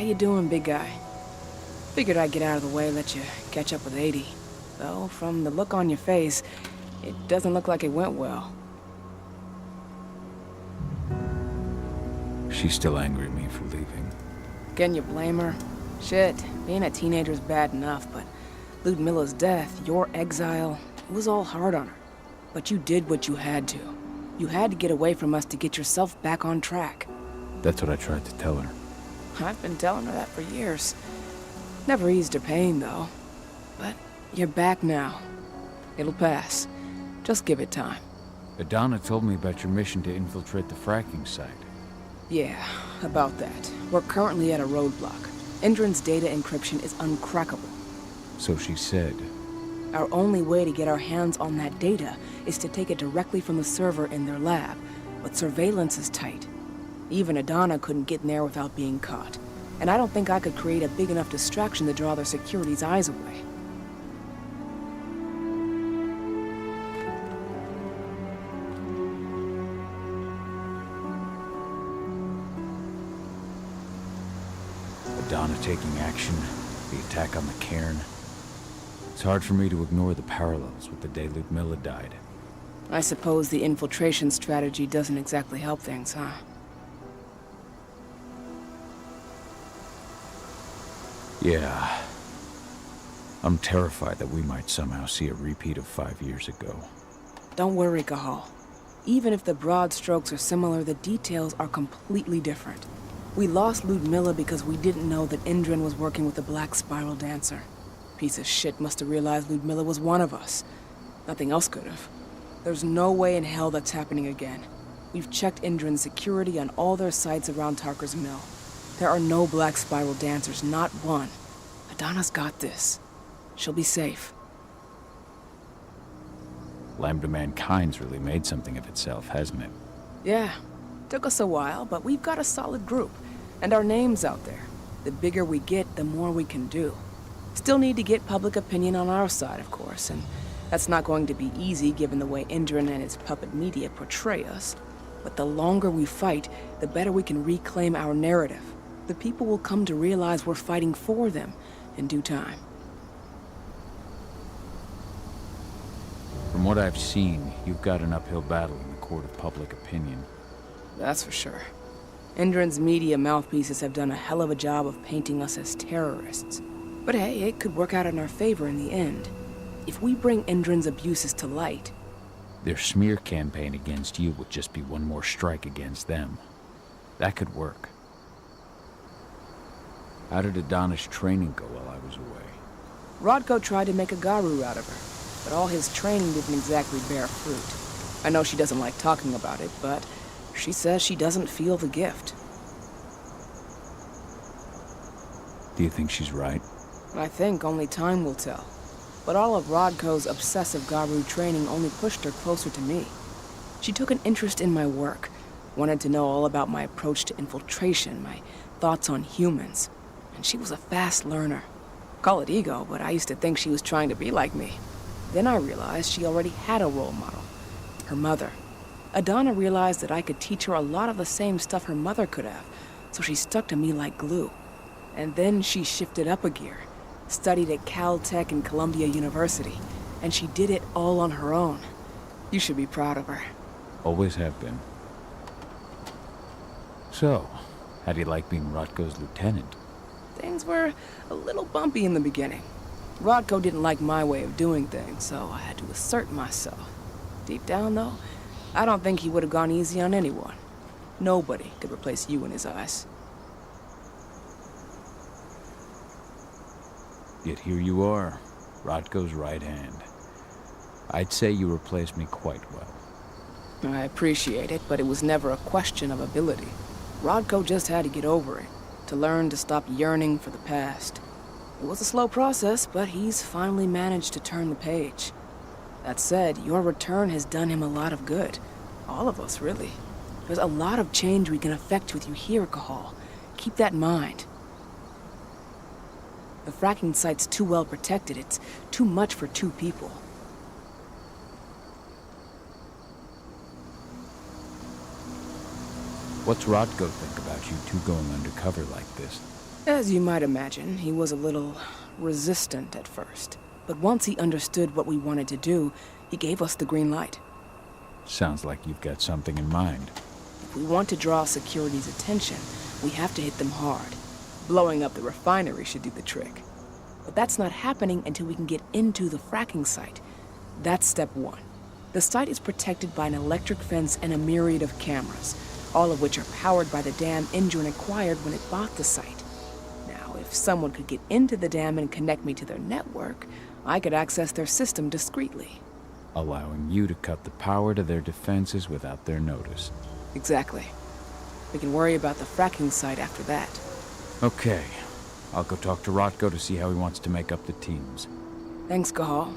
you doing, big guy? Figured I'd get out of the way, let you catch up with 80. Though, from the look on your face, it doesn't look like it went well. She's still angry at me for leaving. Can you blame her? Shit, being a teenager's bad enough, but Ludmilla's death, your exile, it was all hard on her. But you did what you had to. You had to get away from us to get yourself back on track. That's what I tried to tell her. I've been telling her that for years. Never eased her pain, though. But you're back now. It'll pass. Just give it time. Adana told me about your mission to infiltrate the fracking site. Yeah, about that. We're currently at a roadblock. Endron's data encryption is uncrackable. So she said. Our only way to get our hands on that data is to take it directly from the server in their lab. But surveillance is tight. Even Adana couldn't get in there without being caught. And I don't think I could create a big enough distraction to draw their security's eyes away. Adana taking action, the attack on the cairn. It's hard for me to ignore the parallels with the day Ludmilla died. I suppose the infiltration strategy doesn't exactly help things, huh? Yeah. I'm terrified that we might somehow see a repeat of 5 years ago. Don't worry, Howl. Even if the broad strokes are similar, the details are completely different. We lost Ludmilla because we didn't know that Endron was working with the Black Spiral Dancer. Piece of shit must have realized Ludmilla was one of us. Nothing else could have. There's no way in hell that's happening again. We've checked Endron's security on all their sites around Tarker's Mill. There are no Black Spiral Dancers, not one. Adana's got this. She'll be safe. Lambda Mankind's really made something of itself, hasn't it? Yeah. Took us a while, but we've got a solid group. And our name's out there. The bigger we get, the more we can do. Still need to get public opinion on our side, of course, and that's not going to be easy given the way Endron and its puppet media portray us. But the longer we fight, the better we can reclaim our narrative. The people will come to realize we're fighting for them in due time. From what I've seen, you've got an uphill battle in the court of public opinion. That's for sure. Endron's media mouthpieces have done a hell of a job of painting us as terrorists. But hey, it could work out in our favor in the end. If we bring Endron's abuses to light... Their smear campaign against you would just be one more strike against them. That could work. How did Adana's training go while I was away? Rodko tried to make a Garu out of her, but all his training didn't exactly bear fruit. I know she doesn't like talking about it, but she says she doesn't feel the gift. Do you think she's right? I think only time will tell. But all of Rodko's obsessive Garu training only pushed her closer to me. She took an interest in my work, wanted to know all about my approach to infiltration, my thoughts on humans. And she was a fast learner. Call it ego, but I used to think she was trying to be like me. Then I realized she already had a role model. Her mother. Adana realized that I could teach her a lot of the same stuff her mother could have, so she stuck to me like glue. And then she shifted up a gear. Studied at Caltech and Columbia University, and she did it all on her own. You should be proud of her. Always have been. So, how do you like being Rodko's lieutenant? Things were a little bumpy in the beginning. Rodko didn't like my way of doing things, so I had to assert myself. Deep down, though, I don't think he would have gone easy on anyone. Nobody could replace you in his eyes. Yet here you are, Rodko's right hand. I'd say you replaced me quite well. I appreciate it, but it was never a question of ability. Rodko just had to get over it, to learn to stop yearning for the past. It was a slow process, but he's finally managed to turn the page. That said, your return has done him a lot of good. All of us, really. There's a lot of change we can effect with you here, Howl. Keep that in mind. The fracking site's too well protected. It's too much for 2 people. What's Rodko think about you two going undercover like this? As you might imagine, he was a little resistant at first. But once he understood what we wanted to do, he gave us the green light. Sounds like you've got something in mind. If we want to draw security's attention, we have to hit them hard. Blowing up the refinery should do the trick. But that's not happening until we can get into the fracking site. That's step one. The site is protected by an electric fence and a myriad of cameras, all of which are powered by the dam Endron acquired when it bought the site. Now, if someone could get into the dam and connect me to their network, I could access their system discreetly. Allowing you to cut the power to their defenses without their notice. Exactly. We can worry about the fracking site after that. Okay. I'll go talk to Rotko to see how he wants to make up the teams. Thanks, Cahal.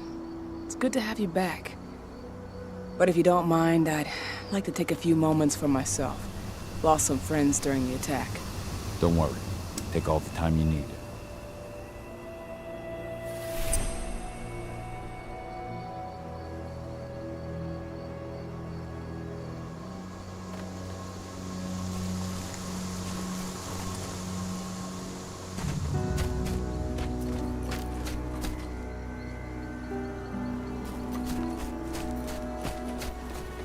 It's good to have you back. But if you don't mind, I'd like to take a few moments for myself. Lost some friends during the attack. Don't worry. Take all the time you need.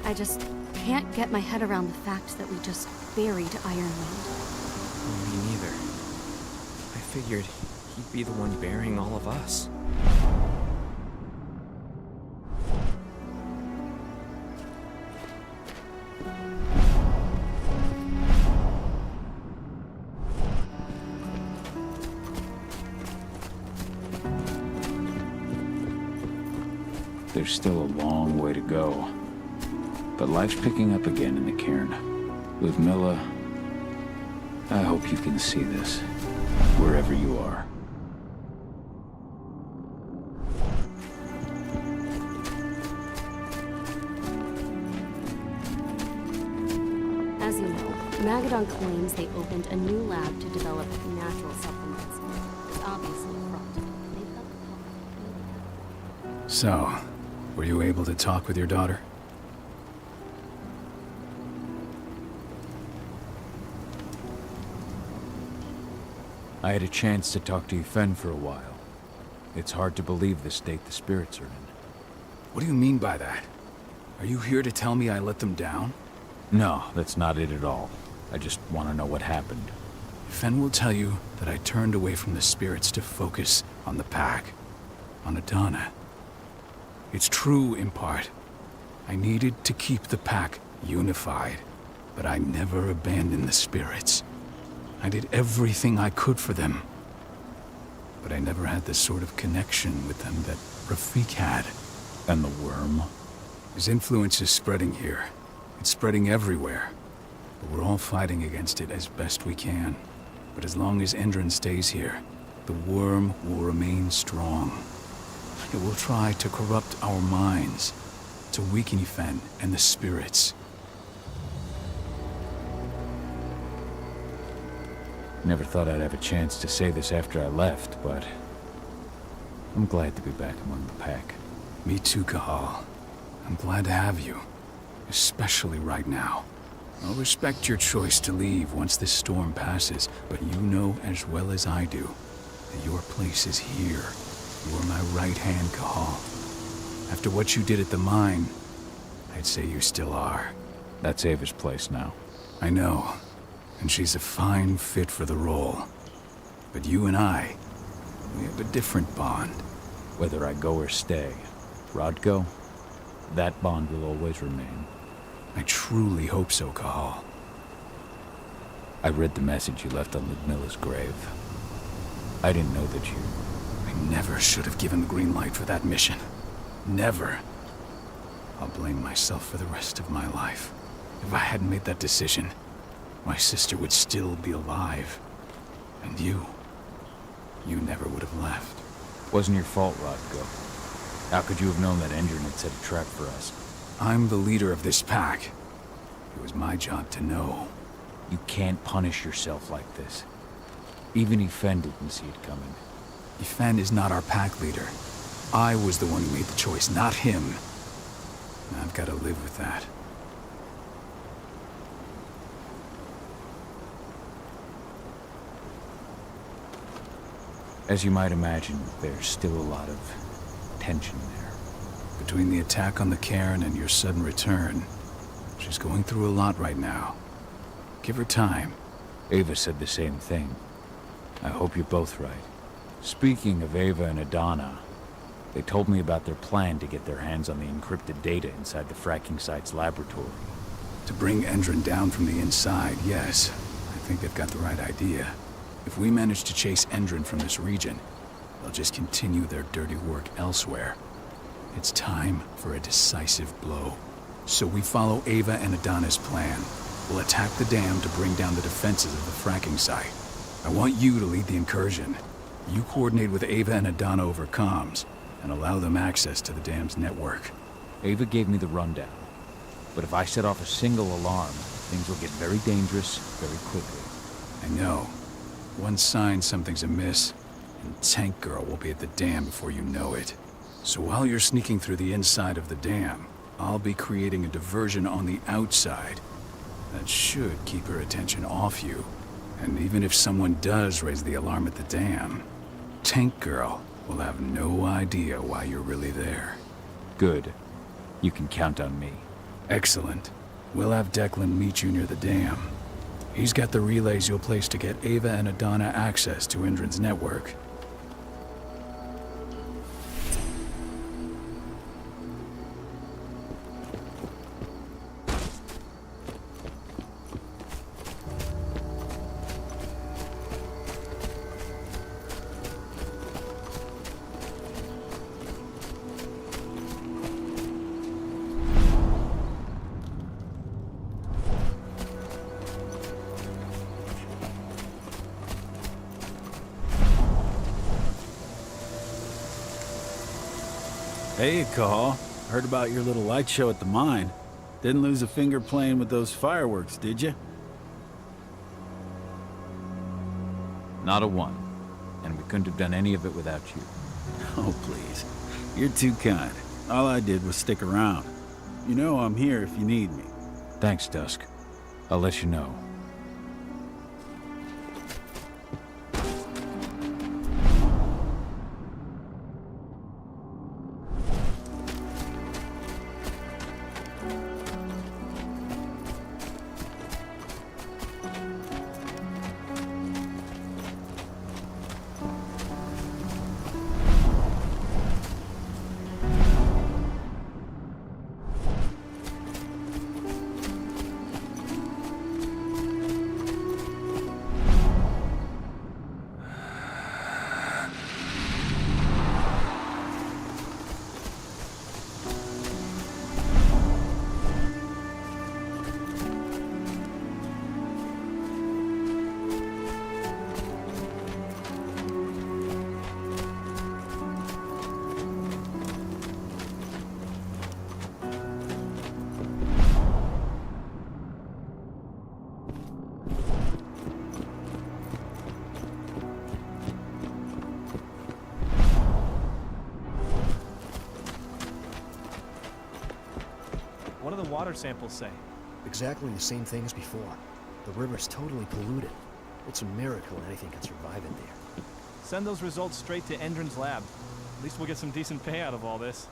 I just can't get my head around the fact that we just buried Ironwind. Me neither. I figured he'd be the one burying all of us. There's still a long way to go. But life's picking up again in the cairn. With Milla, I hope you can see this, wherever you are. As you know, Magadon claims they opened a new lab to develop natural supplements. It's obviously a front. They've got the So, were you able to talk with your daughter? I had a chance to talk to Yfen for a while. It's hard to believe the state the spirits are in. What do you mean by that? Are you here to tell me I let them down? No, that's not it at all. I just want to know what happened. Yfen will tell you that I turned away from the spirits to focus on the pack, on Adana. It's true in part. I needed to keep the pack unified, but I never abandoned the spirits. I did everything I could for them. But I never had the sort of connection with them that Rafik had. And the worm? His influence is spreading here. It's spreading everywhere. But we're all fighting against it as best we can. But as long as Endron stays here, the worm will remain strong. It will try to corrupt our minds, to weaken Yfen and the spirits. Never thought I'd have a chance to say this after I left, but I'm glad to be back among the pack. Me too, Cahal. I'm glad to have you, especially right now. I'll respect your choice to leave once this storm passes, but you know as well as I do that your place is here. You are my right hand, Cahal. After what you did at the mine, I'd say you still are. That's Ava's place now. I know. And she's a fine fit for the role. But you and I, we have a different bond. Whether I go or stay, Rodko, that bond will always remain. I truly hope so, Cahal. I read the message you left on Ludmilla's grave. I didn't know that you... I never should have given the green light for that mission. Never. I'll blame myself for the rest of my life. If I hadn't made that decision, my sister would still be alive. And you never would have left. Wasn't your fault, Rodko. How could you have known that Endron had set a trap for us? I'm the leader of this pack. It was my job to know. You can't punish yourself like this. Even Yfen didn't see it coming. Yfen is not our pack leader. I was the one who made the choice, not him. And I've got to live with that. As you might imagine, there's still a lot of tension there. Between the attack on the cairn and your sudden return, she's going through a lot right now. Give her time. Ava said the same thing. I hope you're both right. Speaking of Ava and Adana, they told me about their plan to get their hands on the encrypted data inside the fracking site's laboratory. To bring Endron down from the inside, yes. I think they've got the right idea. If we manage to chase Endron from this region, they'll just continue their dirty work elsewhere. It's time for a decisive blow. So we follow Ava and Adana's plan. We'll attack the dam to bring down the defenses of the fracking site. I want you to lead the incursion. You coordinate with Ava and Adana over comms, and allow them access to the dam's network. Ava gave me the rundown. But if I set off a single alarm, things will get very dangerous very quickly. I know. One sign something's amiss, and Tank Girl will be at the dam before you know it. So while you're sneaking through the inside of the dam, I'll be creating a diversion on the outside. That should keep her attention off you. And even if someone does raise the alarm at the dam, Tank Girl will have no idea why you're really there. Good. You can count on me. Excellent. We'll have Declan meet you near the dam. He's got the relays you'll place to get Ava and Adana access to Endron's network. Hey, Call. Heard about your little light show at the mine. Didn't lose a finger playing with those fireworks, did you? Not a one. And we couldn't have done any of it without you. Oh, please. You're too kind. All I did was stick around. You know I'm here if you need me. Thanks, Dusk. I'll let you know. What do the water samples say? Exactly the same thing as before. The river's totally polluted. It's a miracle anything can survive in there. Send those results straight to Endron's lab. At least we'll get some decent pay out of all this.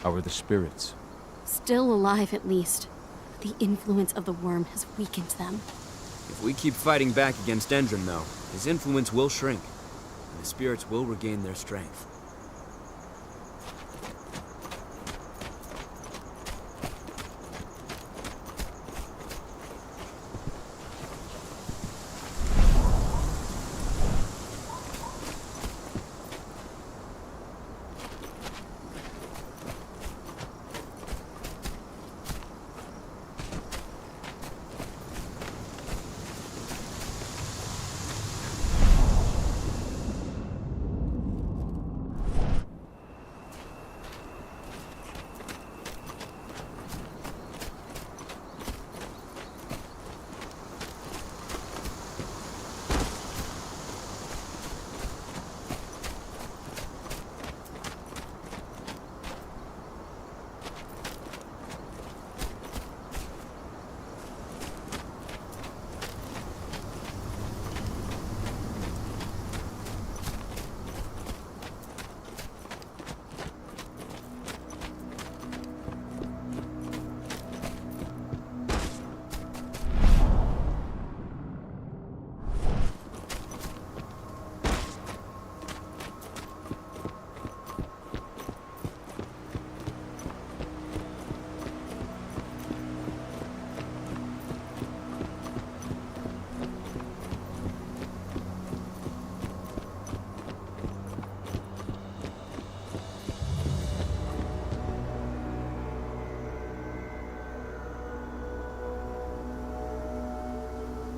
How are the spirits? Still alive, at least. The influence of the worm has weakened them. If we keep fighting back against Endron, though, his influence will shrink, and the spirits will regain their strength.